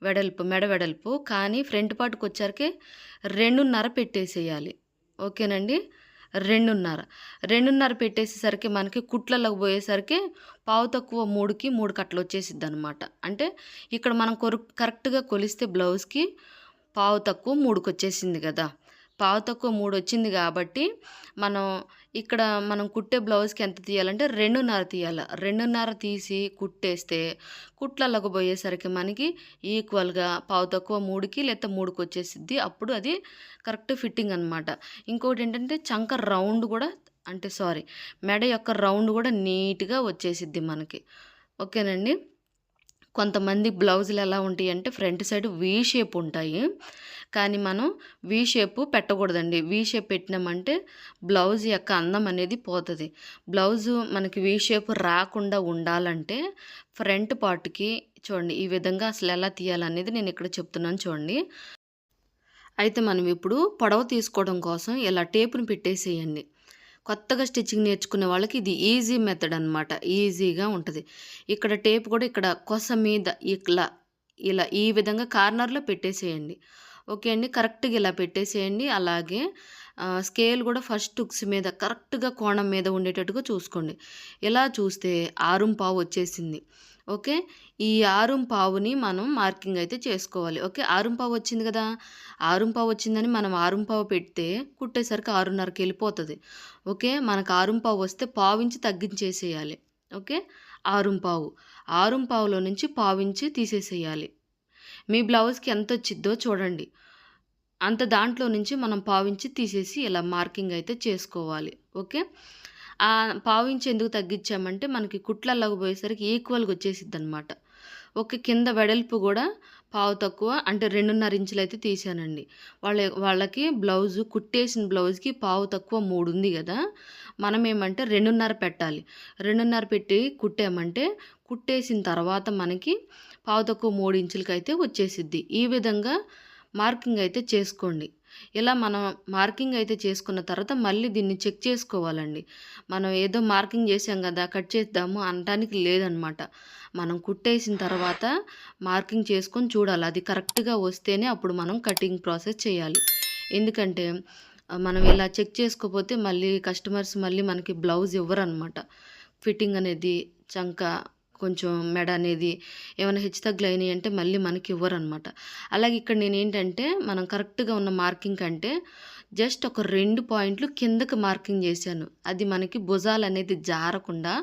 మెడ వెడల్పు. కానీ ఫ్రంట్ పార్ట్‌కొచ్చేసరికి 2:30 పెట్టేసేయాలి. ఓకేనండి. 2:30. 2:30 పెట్టేసేసరికి మనకి కుట్లలోకి పోయేసరికి పావు తక్కువ 3కి 3 కట్లొచ్చేసిద్దనమాట. అంటే ఇక్కడ మనం కరెక్ట్‌గా కొలిస్తే బ్లౌజ్‌కి పావు తక్కువ 3కొచ్చేసింది గదా! పావు తక్కువ 3 వచ్చింది గాబట్టి, మనం కుట్టే బ్లౌజ్‌కి ఎంత తీయాలంటే 2:30 తీయాల. 2:30 తీసి కుట్టేస్తే, కుట్లలోకి బోయేసరికి మనకి ఈక్వల్‌గా పావు తక్కువ 3కి లేతే 3కొచ్చేసిద్ది. అప్పుడు అది కరెక్ట్ ఫిట్టింగ్ అనమాట. ఇంకోటేంటంటే చంక రౌండ్ గూడా మెడ యొక్క రౌండ్ గూడా నీట్‌గా వచ్చేసిద్ది మనకి. ఓకేనండి. కొంతమంది బ్లౌజులు ఎలా ఉంటాయంటే ఫ్రంట్ సైడ్ వి షేప్ ఉంటాయి. కానీ మనం వి షేప్ పెట్టకూడదండి. వి షేప్ పెట్టినామంటే బ్లౌజ్ యొక్క అందం అనేది పోతది. బ్లౌజు మనకి వి షేప్ రాకుండా ఉండాలంటే ఫ్రంట్ పార్ట్‌కి చూడండి ఈ విధంగా అసలెలా తీయాలనేది నేను ఇక్కడ చెప్తున్నాను చూడండి. అయితే మనం ఇప్పుడు పొడవు తీసుకోవడం కోసం ఇలా టేపుని పెట్టేసేయండి. కొత్తగా స్టిచ్చింగ్ నేర్చుకునే వాళ్ళకి ఇది ఈజీ మెథడ్ అనమాట. ఈజీగా ఉంటది. ఇక్కడ టేప్ కూడా ఇక్కడ కొస మీద ఇలా ఈ విధంగా కార్నర్‌లో పెట్టేసేయండి. ఓకే అండి. కరెక్ట్‌గా ఇలా పెట్టేసేయండి. అలాగే స్కేల్ కూడా ఫస్ట్ హుక్స్ మీద కరెక్ట్‌గా కోణం మీద ఉండేటట్టుగా చూసుకోండి. ఇలా చూస్తే 6:15 వచ్చేసింది. ఓకే. ఈ 6:15ని మనం మార్కింగ్ అయితే చేసుకోవాలి. ఓకే. 6:15 వచ్చింది కదా! 6:15 వచ్చిందని మనం 6:15 పెడితే కుట్టేసరికి 6:30కి వెళ్ళిపోతది. ఓకే. మనకు 6:15 వస్తే పావించి తగ్గించేసేయాలి. ఓకే. 6:15. 6:15లో నుంచి పావించి తీసేసేయాలి. మీ బ్లౌజ్‌కి ఎంతొచ్చిద్దో చూడండి. అంత దాంట్లో నుంచి మనం పావించి తీసేసి ఇలా మార్కింగ్ అయితే చేసుకోవాలి. ఓకే. పావించి ఎందుకు తగ్గించామంటే మనకి కుట్లల్లోకి పోయేసరికి ఈక్వల్‌గా వచ్చేసిద్దనమాట. ఓకే. కింద వెడల్పు గూడా పావు తక్కువ అంటే 2.5 ఇంచులైతే తీశానండి. వాళ్ళకి బ్లౌజు కుట్టేసిన బ్లౌజ్‌కి పావు తక్కువ 3 ఉంది గదా! మనమేమంటే 2.5 పెట్టాలి. 2.5 పెట్టి కుట్టామంటే కుట్టేసిన తర్వాత మనకి పావు తక్కువ 3 ఇంచులకైతే వచ్చేసిద్ది. ఈ విధంగా మార్కింగ్ అయితే చేసుకోండి. ఇలా మనం మార్కింగ్ అయితే చేసుకున్న తర్వాత మళ్ళీ దీన్ని చెక్ చేసుకోవాలండి. మనం ఏదో మార్కింగ్ చేసాం గదా! కట్ చేద్దాము అనటానికి లేదనమాట. మనం కుట్టేసిన తర్వాత మార్కింగ్ చేసుకొని చూడాలి. అది కరెక్ట్‌గా వస్తేనే అప్పుడు మనం కటింగ్ ప్రాసెస్ చేయాలి. ఎందుకంటే మనం ఇలా చెక్ చేసుకోపోతే మళ్ళీ కస్టమర్స్ మళ్ళీ మనకి బ్లౌజ్ ఇవ్వరనమాట. ఫిట్టింగ్ అనేది చంక కొంచెం మెడ అనేది ఏమైనా హెచ్చుతగ్గులయినాయంటే మళ్ళీ మనకి ఇవ్వరనమాట. అలాగే ఇక్కడ నేనేంటంటే మనం కరెక్ట్‌గా ఉన్న మార్కింగ్ కంటే జస్ట్ ఒక 2 పాయింట్లు కిందకి మార్కింగ్ చేశాను. అది మనకి భుజాలనేది జారకుండా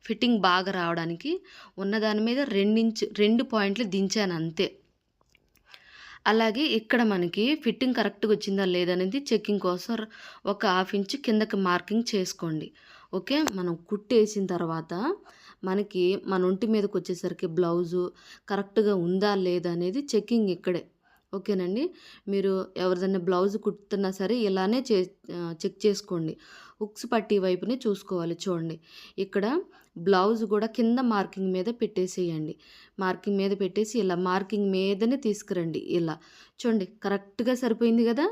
ఫిట్టింగ్ బాగా రావడానికి ఉన్నదాని మీద 2 పాయింట్లు దించాను అంతే. అలాగే ఇక్కడ మనకి ఫిట్టింగ్ కరెక్ట్‌గా వచ్చిందా లేదనేది చెకింగ్ కోసం ఒక 1/2 ఇంచు కిందకి మార్కింగ్ చేసుకోండి. ఓకే. మనం కుట్టేసిన తర్వాత మనకి మన ఒంటి మీదకొచ్చేసరికి బ్లౌజు కరెక్ట్‌గా ఉందా లేదా అనేది చెకింగ్ ఇక్కడే. ఓకేనండి. మీరు ఎవరిదైనా బ్లౌజ్ కుడుతున్నా సరే ఇలానే చెక్ చేసుకోండి. హుక్స్ పట్టీ వైపునే చూసుకోవాలి చూడండి. ఇక్కడ బ్లౌజ్ కూడా కింద మార్కింగ్ మీద పెట్టేసేయండి. మార్కింగ్ మీద పెట్టేసి ఇలా మార్కింగ్ మీదనే తీసుకురండి ఇలా. చూడండి కరెక్ట్‌గా సరిపోయింది గదా!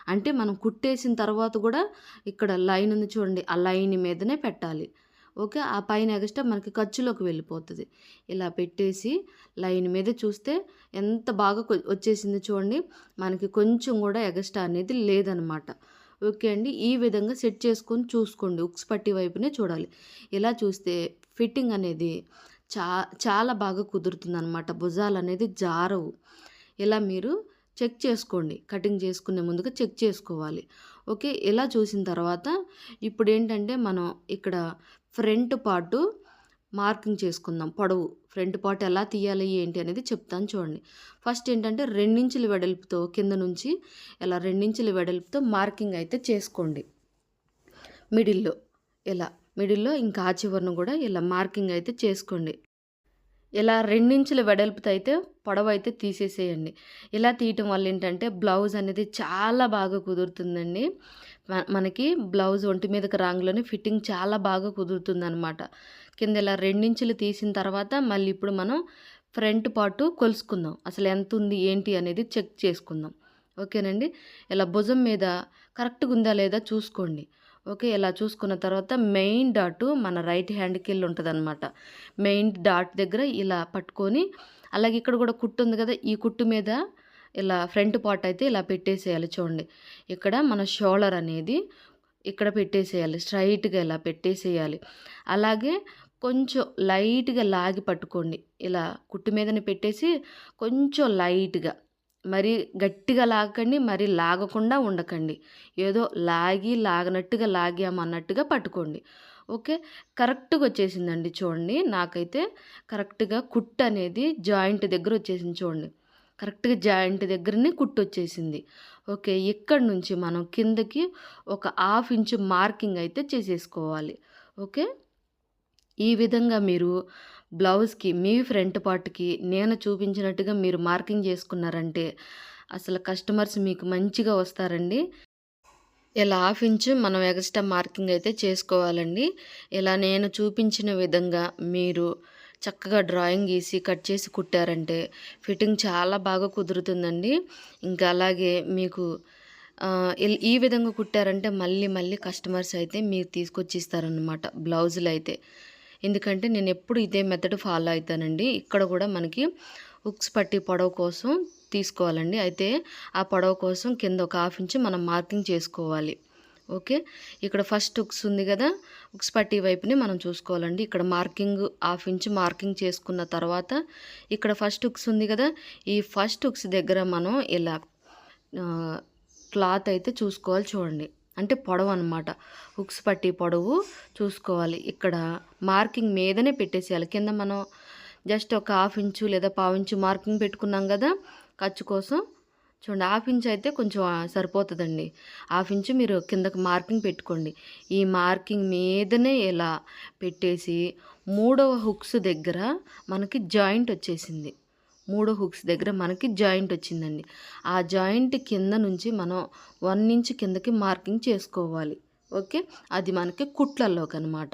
అంటే మనం కుట్టేసిన తర్వాత కూడా ఇక్కడ లైన్ ఉంది చూడండి. ఆ లైన్ మీదనే పెట్టాలి. ఓకే. ఆ పైన ఎగస్ట్రా మనకి ఖర్చులోకి వెళ్ళిపోతది. ఇలా పెట్టేసి లైన్ మీద చూస్తే ఎంత బాగా వచ్చేసింది చూడండి. మనకి కొంచెం కూడా ఎగస్ట్రా అనేది లేదనమాట. ఓకే అండి. ఈ విధంగా సెట్ చేసుకొని చూసుకోండి. హుక్స్ పట్టీ వైపునే చూడాలి. ఇలా చూస్తే ఫిట్టింగ్ అనేది చాలా బాగా కుదురుతుందనమాట. భుజాలనేది జారవు. ఇలా మీరు చెక్ చేసుకోండి. కటింగ్ చేసుకునే ముందుగా చెక్ చేసుకోవాలి. ఓకే. ఇలా చూసిన తర్వాత ఇప్పుడేంటంటే మనం ఇక్కడ ఫ్రంట్ పార్టు మార్కింగ్ చేసుకుందాం పొడవు. ఫ్రంట్ పార్ట్ ఎలా తీయాలి ఏంటి అనేది చెప్తాను చూడండి. ఫస్ట్ ఏంటంటే 2 ఇంచుల వెడల్పుతో కింద నుంచి ఇలా 2 ఇంచుల వెడల్పుతో మార్కింగ్ అయితే చేసుకోండి. మిడిల్‌లో మిడిల్‌లో ఇంకా ఆ చివరన కూడా ఇలా మార్కింగ్ అయితే చేసుకోండి. ఇలా 2 ఇంచుల వెడల్పుతో అయితే పొడవైతే తీసేసేయండి. ఇలా తీయటం వల్ల ఏంటంటే బ్లౌజ్ అనేది చాలా బాగా కుదురుతుందండి. మనకి బ్లౌజ్ ఒంటి మీదకి రాంగ్‌లోనే ఫిట్టింగ్ చాలా బాగా కుదురుతుందనమాట. కింద ఇలా 2 ఇంచులు తీసిన తర్వాత మళ్ళీ ఇప్పుడు మనం ఫ్రంట్ పార్టు కొలుసుకుందాం. అసలు ఎంతుంది ఏంటి అనేది చెక్ చేసుకుందాం. ఓకేనండి. ఇలా భుజం మీద కరెక్ట్‌గా ఉందా లేదా చూసుకోండి. ఓకే. ఇలా చూసుకున్న తర్వాత మెయిన్ డాటు మన రైట్ హ్యాండ్‌కెళ్ళి ఉంటదనమాట. మెయిన్ డాట్ దగ్గర ఇలా పట్టుకొని అలాగే ఇక్కడ కూడా కుట్టు ఉంది కదా! ఈ కుట్టు మీద ఇలా ఫ్రంట్ పార్ట్ అయితే ఇలా పెట్టేసేయాలి చూడండి. ఇక్కడ మన షోల్డర్ అనేది ఇక్కడ పెట్టేసేయాలి. స్ట్రెయిట్‌గా ఇలా పెట్టేసేయాలి. అలాగే కొంచెం లైట్‌గా లాగి పట్టుకోండి. ఇలా కుట్టు మీదనే పెట్టేసి కొంచెం లైట్‌గా మరీ గట్టిగా లాగకండి, మరీ లాగకుండా ఉండకండి. ఏదో లాగనట్టుగా లాగామన్నట్టుగా పట్టుకోండి. ఓకే. కరెక్ట్‌గా వచ్చేసిందండి చూడండి. నాకైతే కరెక్ట్‌గా కుట్టు అనేది జాయింట్ దగ్గర వచ్చేసింది చూడండి. కరెక్ట్‌గా జాయింట్ దగ్గరనే కుట్టొచ్చేసింది. ఓకే. ఇక్కడి నుంచి మనం కిందకి ఒక 1/2 ఇంచు మార్కింగ్ అయితే చేసేసుకోవాలి. ఓకే. ఈ విధంగా మీరు బ్లౌజ్‌కి మీ ఫ్రంట్ పార్ట్‌కి నేను చూపించినట్టుగా మీరు మార్కింగ్ చేసుకున్నారంటే అసలు కస్టమర్స్ మీకు మంచిగా వస్తారండి. ఇలా 1/2 ఇంచు మనం ఎక్స్ట్రా మార్కింగ్ అయితే చేసుకోవాలండి. ఇలా నేను చూపించిన విధంగా మీరు చక్కగా డ్రాయింగ్ గీసి కట్ చేసి కుట్టారంటే ఫిట్టింగ్ చాలా బాగా కుదురుతుందండి. ఇంకా అలాగే మీకు ఈ విధంగా కుట్టారంటే మళ్ళీ మళ్ళీ కస్టమర్స్ అయితే మీకు తీసుకొచ్చి ఇస్తారనమాట బ్లౌజులైతే. ఎందుకంటే నేను ఎప్పుడు ఇదే మెథడ్ ఫాలో అవుతానండి. ఇక్కడ కూడా మనకి హుక్స్ పట్టీ పొడవు కోసం తీసుకోవాలండి. అయితే ఆ పొడవు కోసం కింద ఒక 1/2 ఇంచు మనం మార్కింగ్ చేసుకోవాలి. ఓకే. ఇక్కడ ఫస్ట్ హుక్స్ ఉంది కదా! హుక్స్ పట్టీ వైపుని మనం చూసుకోవాలండి. ఇక్కడ మార్కింగ్ 1/2 ఇంచు మార్కింగ్ చేసుకున్న తర్వాత ఇక్కడ ఫస్ట్ హుక్స్ ఉంది కదా! ఈ ఫస్ట్ హుక్స్ దగ్గర మనం ఇలా క్లాత్ అయితే చూసుకోవాలి చూడండి. అంటే పొడవు అనమాట. హుక్స్ పట్టీ పొడవు చూసుకోవాలి. ఇక్కడ మార్కింగ్ మీదనే పెట్టేసేయాలి. కింద మనం జస్ట్ ఒక 1/2 ఇంచు లేదా పావు ఇంచు మార్కింగ్ పెట్టుకున్నాం కదా! ఖర్చు కోసం. చూడండి 1/2 ఇంచు అయితే కొంచెం సరిపోతుందండి. 1/2 ఇంచు మీరు కిందకి మార్కింగ్ పెట్టుకోండి. ఈ మార్కింగ్ మీదనే ఇలా పెట్టేసి మూడవ హుక్స్ దగ్గర మనకి జాయింట్ వచ్చేసింది. మూడో హుక్స్ దగ్గర మనకి జాయింట్ వచ్చిందండి. ఆ జాయింట్ కింద నుంచి మనం 1 ఇంచ్ కిందకి మార్కింగ్ చేసుకోవాలి. ఓకే, అది మనకి కుట్లల్లోకి అనమాట.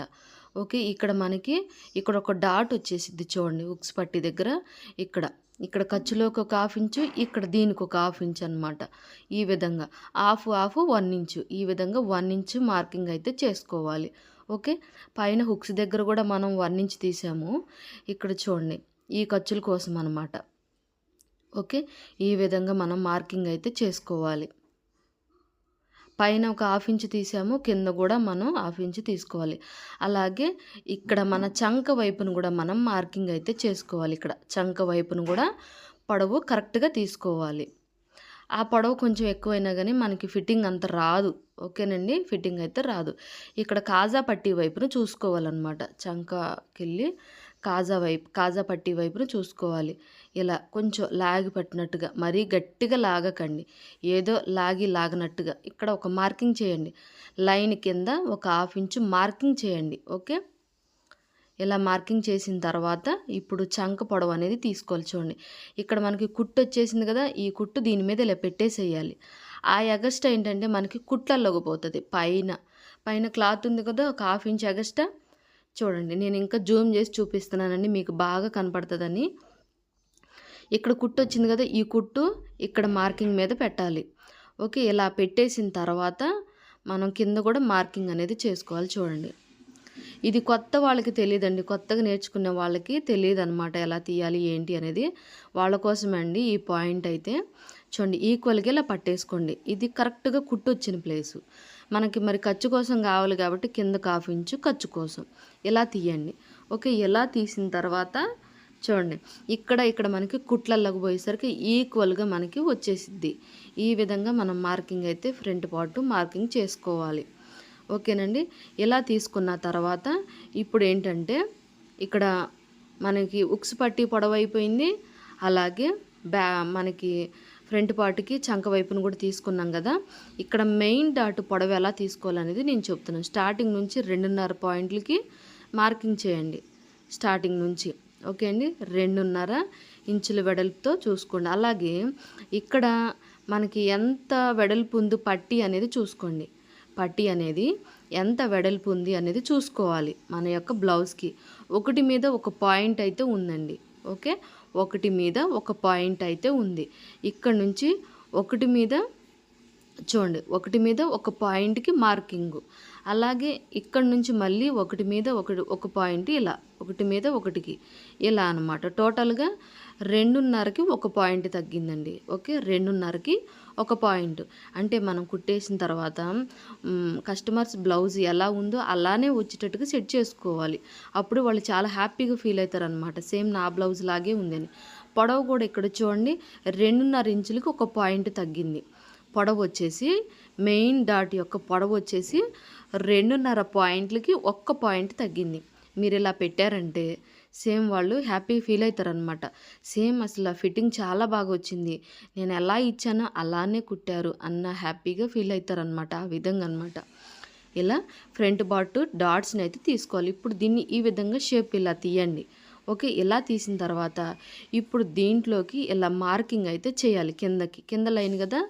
ఓకే, ఇక్కడ మనకి ఇక్కడ ఒక డాట్ వచ్చేసిద్ది చూడండి హుక్స్ పట్టి దగ్గర. ఇక్కడ ఇక్కడ ఖర్చులోకి ఒక హాఫ్ ఇంచు, ఇక్కడ దీనికి ఒక హాఫ్ ఇంచ్ అనమాట. ఈ విధంగా హాఫ్ 1 ఇంచు, ఈ విధంగా 1 ఇంచు మార్కింగ్ అయితే చేసుకోవాలి. ఓకే, పైన హుక్స్ దగ్గర కూడా మనం 1 ఇంచ్ తీసాము. ఇక్కడ చూడండి ఈ ఖర్చుల కోసం అనమాట. ఓకే, ఈ విధంగా మనం మార్కింగ్ అయితే చేసుకోవాలి. పైన ఒక హాఫ్ ఇంచ్ తీసాము, కింద కూడా మనం హాఫ్ ఇంచ్ తీసుకోవాలి. అలాగే ఇక్కడ మన చంక వైపును కూడా మనం మార్కింగ్ అయితే చేసుకోవాలి. ఇక్కడ చంక వైపును కూడా పొడవు కరెక్ట్గా తీసుకోవాలి. ఆ పొడవు కొంచెం ఎక్కువైనా కానీ మనకి ఫిట్టింగ్ అంత రాదు. ఓకేనండి, ఫిట్టింగ్ అయితే రాదు. ఇక్కడ కాజా పట్టీ వైపును చూసుకోవాలన్నమాట. చంకకెళ్ళి కాజా పట్టీ వైపును చూసుకోవాలి. ఇలా కొంచెం లాగి పట్టినట్టుగా, మరీ గట్టిగా లాగకండి, ఏదో లాగినట్టుగా ఇక్కడ ఒక మార్కింగ్ చేయండి. లైన్ కింద ఒక హాఫ్ ఇంచు మార్కింగ్ చేయండి. ఓకే, ఇలా మార్కింగ్ చేసిన తర్వాత ఇప్పుడు చంక పొడవు అనేది తీసుకోవాలి. చూడండి ఇక్కడ మనకి కుట్టు వచ్చేసింది కదా, ఈ కుట్టు దీని మీద ఇలా పెట్టేసేయాలి. ఆ ఎగస్ట్రా ఏంటంటే మనకి కుట్లల్లోకి పోతుంది. పైన క్లాత్ ఉంది కదా, ఒక హాఫ్ ఇంచ్ ఎగస్ట్రా. చూడండి నేను ఇంకా జూమ్ చేసి చూపిస్తున్నానండి, మీకు బాగా కనపడుతుందని. ఇక్కడ కుట్టు వచ్చింది కదా, ఈ కుట్టు ఇక్కడ మార్కింగ్ మీద పెట్టాలి. ఓకే, ఇలా పెట్టేసిన తర్వాత మనం కింద కూడా మార్కింగ్ అనేది చేసుకోవాలి. చూడండి ఇది కొత్త వాళ్ళకి తెలియదండి, కొత్తగా నేర్చుకునే వాళ్ళకి తెలియదు అనమాట ఎలా తీయాలి ఏంటి అనేది. వాళ్ళ కోసమే అండి ఈ పాయింట్ అయితే. చూడండి ఈక్వల్గా ఇలా పట్టేసుకోండి. ఇది కరెక్ట్గా కుట్టు వచ్చిన ప్లేసు. మనకి మరి ఖర్చు కోసం కావాలి కాబట్టి కింద హాఫ్ ఇంచు ఖర్చు కోసం ఇలా తీయండి. ఓకే, ఇలా తీసిన తర్వాత చూడండి ఇక్కడ మనకి కుట్లల్లోకి పోయేసరికి ఈక్వల్గా మనకి వచ్చేసిద్ది. ఈ విధంగా మనం మార్కింగ్ అయితే ఫ్రంట్ పార్ట్ మార్కింగ్ చేసుకోవాలి. ఓకేనండి, ఇలా తీసుకున్న తర్వాత ఇప్పుడు ఏంటంటే ఇక్కడ మనకి ఉక్స్ పట్టి పొడవైపోయింది. అలాగే మనకి ఫ్రంట్ పార్ట్కి చంక వైపును కూడా తీసుకున్నాం కదా. ఇక్కడ మెయిన్ డాట్ పొడవు ఎలా తీసుకోవాలనేది నేను చెప్తున్నాను. స్టార్టింగ్ నుంచి 2.5 పాయింట్లకి మార్కింగ్ చేయండి. స్టార్టింగ్ నుంచి ఓకే అండి, 2.5 ఇంచుల వెడల్పుతో చూసుకోండి. అలాగే ఇక్కడ మనకి ఎంత వెడల్పు ఉంది పట్టి అనేది చూసుకోండి. పట్టి అనేది ఎంత వెడల్పు ఉంది అనేది చూసుకోవాలి. మన యొక్క బ్లౌజ్కి ఒకటి మీద ఒక పాయింట్ అయితే ఉందండి. ఓకే, ఒకటి మీద ఒక పాయింట్ అయితే ఉంది. ఇక్కడ నుంచి ఒకటి మీద చూడండి, ఒకటి మీద ఒక పాయింట్కి మార్కింగు. అలాగే ఇక్కడ నుంచి మళ్ళీ ఒకటి మీద ఒక పాయింట్, ఇలా ఒకటి మీద ఒకటికి ఇలా అనమాట. టోటల్గా 2.5కి ఒక పాయింట్ తగ్గిందండి. ఓకే, 2.5కి ఒక పాయింట్ అంటే మనం కుట్టేసిన తర్వాత కస్టమర్స్ బ్లౌజ్ ఎలా ఉందో అలానే వచ్చేటట్టుగా సెట్ చేసుకోవాలి. అప్పుడు వాళ్ళు చాలా హ్యాపీగా ఫీల్ అవుతారు అనమాట. సేమ్ నా బ్లౌజ్ లాగే ఉందని. పొడవు కూడా ఇక్కడ చూడండి 2.5 ఇంచులకి ఒక పాయింట్ తగ్గింది. పొడవు వచ్చేసి మెయిన్ డాట్ యొక్క పొడవు వచ్చేసి 2.5 పాయింట్లకి ఒక్క పాయింట్ తగ్గింది. మీరు ఇలా పెట్టారంటే సేమ్ వాళ్ళు హ్యాపీ ఫీల్ అవుతారనమాట. సేమ్ అసలు ఫిట్టింగ్ చాలా బాగా వచ్చింది, నేను ఎలా ఇచ్చానో అలానే కుట్టారు అన్న హ్యాపీగా ఫీల్ అవుతారనమాట. ఆ విధంగా అనమాట. ఇలా ఫ్రంట్ పార్ట్ డాట్స్ని అయితే తీసుకోవాలి. ఇప్పుడు దీన్ని ఈ విధంగా షేప్ ఇలా తీయండి. ఓకే, ఇలా తీసిన తర్వాత ఇప్పుడు దీంట్లోకి ఇలా మార్కింగ్ అయితే చేయాలి. కింద లైన్ కదా,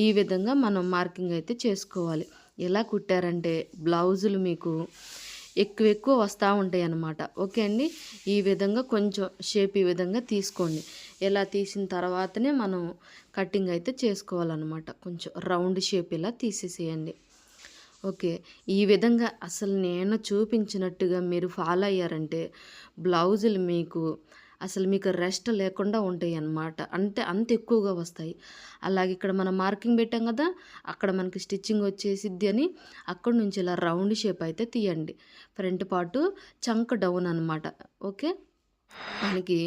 ఈ విధంగా మనం మార్కింగ్ అయితే చేసుకోవాలి. ఎలా కుట్టారంటే బ్లౌజులు మీకు ఎక్కువ వస్తూ ఉంటాయి అన్నమాట. ఓకే అండి, ఈ విధంగా కొంచెం షేప్ ఈ విధంగా తీసుకోండి. ఇలా తీసిన తర్వాతనే మనం కటింగ్ అయితే చేసుకోవాలన్నమాట. కొంచెం రౌండ్ షేప్ ఇలా తీసేసేయండి. ఓకే, ఈ విధంగా అసలు నేను చూపించినట్టుగా మీరు ఫాలో అయ్యారంటే బ్లౌజులు మీకు రెస్ట్ లేకుండా ఉంటాయి అన్నమాట. అంత ఎక్కువగా వస్తాయి. అలాగే ఇక్కడ మనం మార్కింగ్ పెట్టాం కదా, అక్కడ మనకి స్టిచ్చింగ్ వచ్చేసిద్ది అని అక్కడ నుంచి ఇలా రౌండ్ షేప్ అయితే తీయండి. ఫ్రంట్ పార్ట్ చంక్ డౌన్ అనమాట. ఓకే, మనకి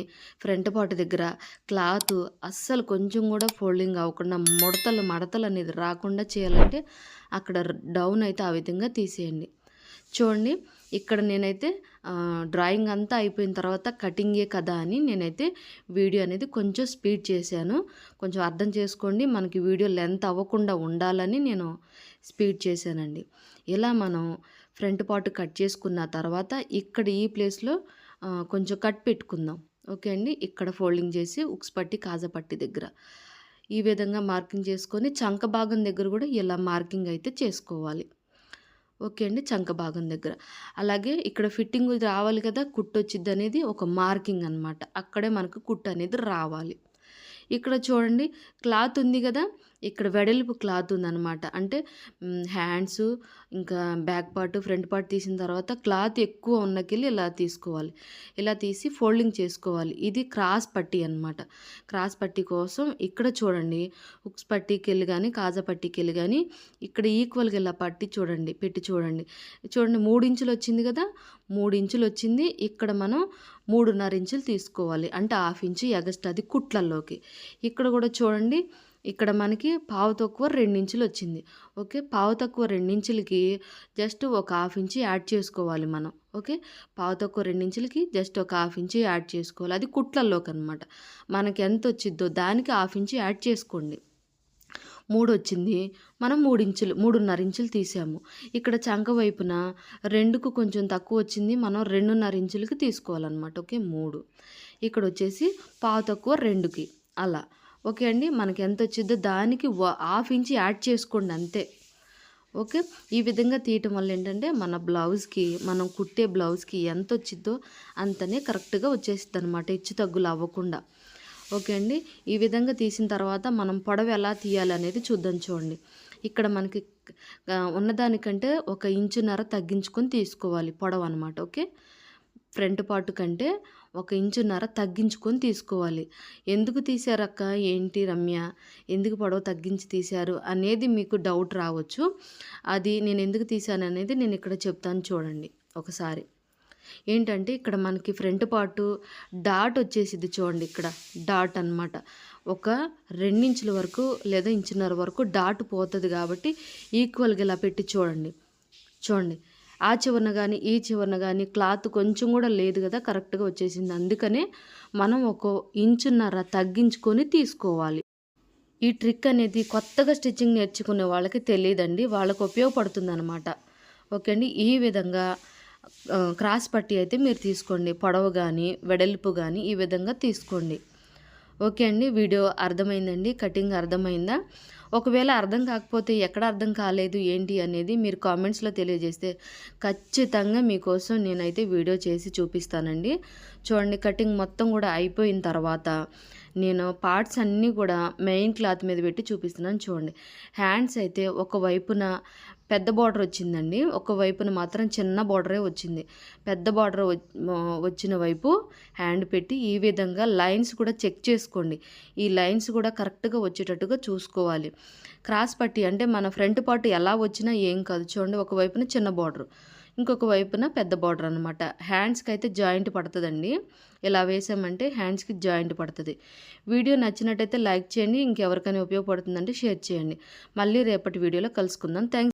ఫ్రంట్ పార్ట్ దగ్గర క్లాత్ అస్సలు కొంచెం కూడా ఫోల్డింగ్ అవ్వకుండా మడతలు అనేది రాకుండా చేయాలంటే అక్కడ డౌన్ అయితే ఆ విధంగా తీసేయండి. చూడండి ఇక్కడ నేనైతే డ్రాయింగ్ అంతా అయిపోయిన తర్వాత కటింగే కదా అని నేనైతే వీడియో అనేది కొంచెం స్పీడ్ చేశాను. కొంచెం అర్థం చేసుకోండి, మనకి వీడియో లెంత్ అవ్వకుండా ఉండాలని నేను స్పీడ్ చేశానండి. ఇలా మనం ఫ్రంట్ పార్ట్ కట్ చేసుకున్న తర్వాత ఇక్కడ ఈ ప్లేస్లో కొంచెం కట్ పెట్టుకుందాం. ఓకే అండి. ఇక్కడ ఫోల్డింగ్ చేసి ఉక్స్ పట్టి, కాజా పట్టి దగ్గర ఈ విధంగా మార్కింగ్ చేసుకొని చంక భాగం దగ్గర కూడా ఇలా మార్కింగ్ అయితే చేసుకోవాలి. ఓకే అండి. చంక భాగం దగ్గర. అలాగే ఇక్కడ ఫిట్టింగ్ రావాలి కదా! కుట్టొచ్చిద్దనేది ఒక మార్కింగ్ అనమాట. అక్కడే మనకు కుట్టనేది రావాలి. ఇక్కడ చూడండి క్లాత్ ఉంది గదా! ఇక్కడ వెడల్పు క్లాత్ ఉందనమాట. అంటే హ్యాండ్సు, ఇంకా బ్యాక్ పార్ట్, ఫ్రంట్ పార్ట్ తీసిన తర్వాత క్లాత్ ఎక్కువ ఉన్నకెళ్ళి ఇలా తీసుకోవాలి. ఇలా తీసి ఫోల్డింగ్ చేసుకోవాలి. ఇది క్రాస్ పట్టీ అనమాట. క్రాస్ పట్టీ కోసం ఇక్కడ చూడండి హుక్స్ పట్టీకెళ్ళి గానీ, కాజా పట్టీకెళ్ళి గానీ ఇక్కడ ఈక్వల్‌గా ఇలా పట్టి చూడండి, పెట్టి చూడండి. చూడండి 3 ఇంచులొచ్చింది గదా! 3 ఇంచులొచ్చింది. ఇక్కడ మనం 3.5 ఇంచులు తీసుకోవాలి. అంటే హాఫ్ ఇంచు ఎగస్ట్రా అది కుట్లల్లోకి. ఇక్కడ కూడా చూడండి ఇక్కడ మనకి పావు తక్కువ 2 ఇంచులొచ్చింది. ఓకే. పావు తక్కువ 2 ఇంచులకి జస్ట్ ఒక హాఫ్ ఇంచు యాడ్ చేసుకోవాలి మనం. ఓకే. పావు తక్కువ 2 ఇంచులకి జస్ట్ ఒక హాఫ్ ఇంచు యాడ్ చేసుకోవాలి. అది కుట్లల్లోకనమాట. మనకి ఎంతొచ్చిద్దో దానికి హాఫ్ ఇంచు యాడ్ చేసుకోండి. 3 వచ్చింది. మనం 3 ఇంచులు 3.5 ఇంచులు తీసాము. ఇక్కడ చంక వైపున 2కు కొంచెం తక్కువ వచ్చింది. మనం 2.5 ఇంచులకి తీసుకోవాలన్నమాట. ఓకే. 3 ఇక్కడొచ్చేసి పావు తక్కువ 2కి అలా. ఓకే అండి. మనకి ఎంత వచ్చిద్దో దానికి హాఫ్ ఇంచ్ యాడ్ చేసుకోండి అంతే. ఓకే. ఈ విధంగా తీయటం వల్ల ఏంటంటే మన బ్లౌజ్‌కి మనం కుట్టే బ్లౌజ్‌కి ఎంత వచ్చిద్దో అంతనే కరెక్ట్‌గా వచ్చేసిద్దనమాట. హెచ్చు తగ్గులు అవ్వకుండా. ఓకే అండి. ఈ విధంగా తీసిన తర్వాత మనం పొడవు ఎలా తీయాలనేది చూద్దాం చూడండి. ఇక్కడ మనకి ఉన్నదానికంటే 1.5 ఇంచున్నర తగ్గించుకొని తీసుకోవాలి పొడవనమాట. ఓకే. ఫ్రంట్ పార్ట్ కంటే 1.5 ఇంచున్నర తగ్గించుకొని తీసుకోవాలి. ఎందుకు తీశారక్క? ఏంటి రమ్య? ఎందుకు పొడవు తగ్గించి తీశారు? అనేది మీకు డౌట్ రావచ్చు. అది నేను ఎందుకు తీశాననేది నేను ఇక్కడ చెప్తాను చూడండి ఒకసారి. ఏంటంటే ఇక్కడ మనకి ఫ్రంట్ పార్టు డాట్ వచ్చేసిద్ది చూడండి ఇక్కడ. డాట్ అనమాట. ఒక 2 ఇంచుల వరకు లేదా ఇంచున్నర వరకు డాట్ పోతది కాబట్టి ఈక్వల్‌గా ఇలా పెట్టి చూడండి. చూడండి. ఆ చివరన గానీ, ఈ చివరన గానీ క్లాత్ కొంచెం కూడా లేదు గదా! కరెక్ట్‌గా వచ్చేసింది. అందుకనే మనం ఒక ఇంచున్నర తగ్గించుకొని తీసుకోవాలి. ఈ ట్రిక్ అనేది కొత్తగా స్టిచ్చింగ్ నేర్చుకునే వాళ్ళకి తెలీదండి. వాళ్ళకి ఉపయోగపడుతుందనమాట. ఓకే అండి. ఈ విధంగా క్రాస్ పట్టీ అయితే మీరు తీసుకోండి. పొడవు గానీ, వెడల్పు గానీ ఈ విధంగా తీసుకోండి. ఓకే అండి. వీడియో అర్థమైందండి. కటింగ్ అర్థమైందా? ఒకవేళ అర్థం కాకపోతే ఎక్కడ అర్థం కాలేదు ఏంటి అనేది మీరు కామెంట్స్‌లో తెలియజేస్తే ఖచ్చితంగా మీకోసం నేనైతే వీడియో చేసి చూపిస్తానండి. చూడండి కటింగ్ మొత్తం కూడా అయిపోయిన తర్వాత నేను పార్ట్స్ అన్నీ కూడా మెయిన్ క్లాత్ మీద పెట్టి చూపిస్తున్నాను చూడండి. హ్యాండ్స్ అయితే ఒక వైపున పెద్ద బార్డర్ వచ్చిందండి. ఒక వైపున మాత్రం చిన్న బార్డరే వచ్చింది. పెద్ద బార్డర్ వచ్చిన వైపు హ్యాండ్ పెట్టి ఈ విధంగా లైన్స్ కూడా చెక్ చేసుకోండి. ఈ లైన్స్ కూడా కరెక్ట్‌గా వచ్చేటట్టుగా చూసుకోవాలి. క్రాస్ పట్టీ అంటే మన ఫ్రంట్ పార్ట్ ఎలా వచ్చినా ఏం కాదు. చూడండి ఒక వైపున చిన్న బార్డర్, ఇంకొక వైపున పెద్ద బార్డర్ అనమాట. హ్యాండ్స్‌కి అయితే జాయింట్ పడతదండి. ఇలా వేసామంటే హ్యాండ్స్‌కి జాయింట్ పడతది. వీడియో నచ్చినట్టయితే లైక్ చేయండి. ఇంకెవరికైనా ఉపయోగపడుతుందంటే షేర్ చేయండి. మళ్ళీ రేపటి వీడియోలో కలుసుకుందాం. థాంక్స్.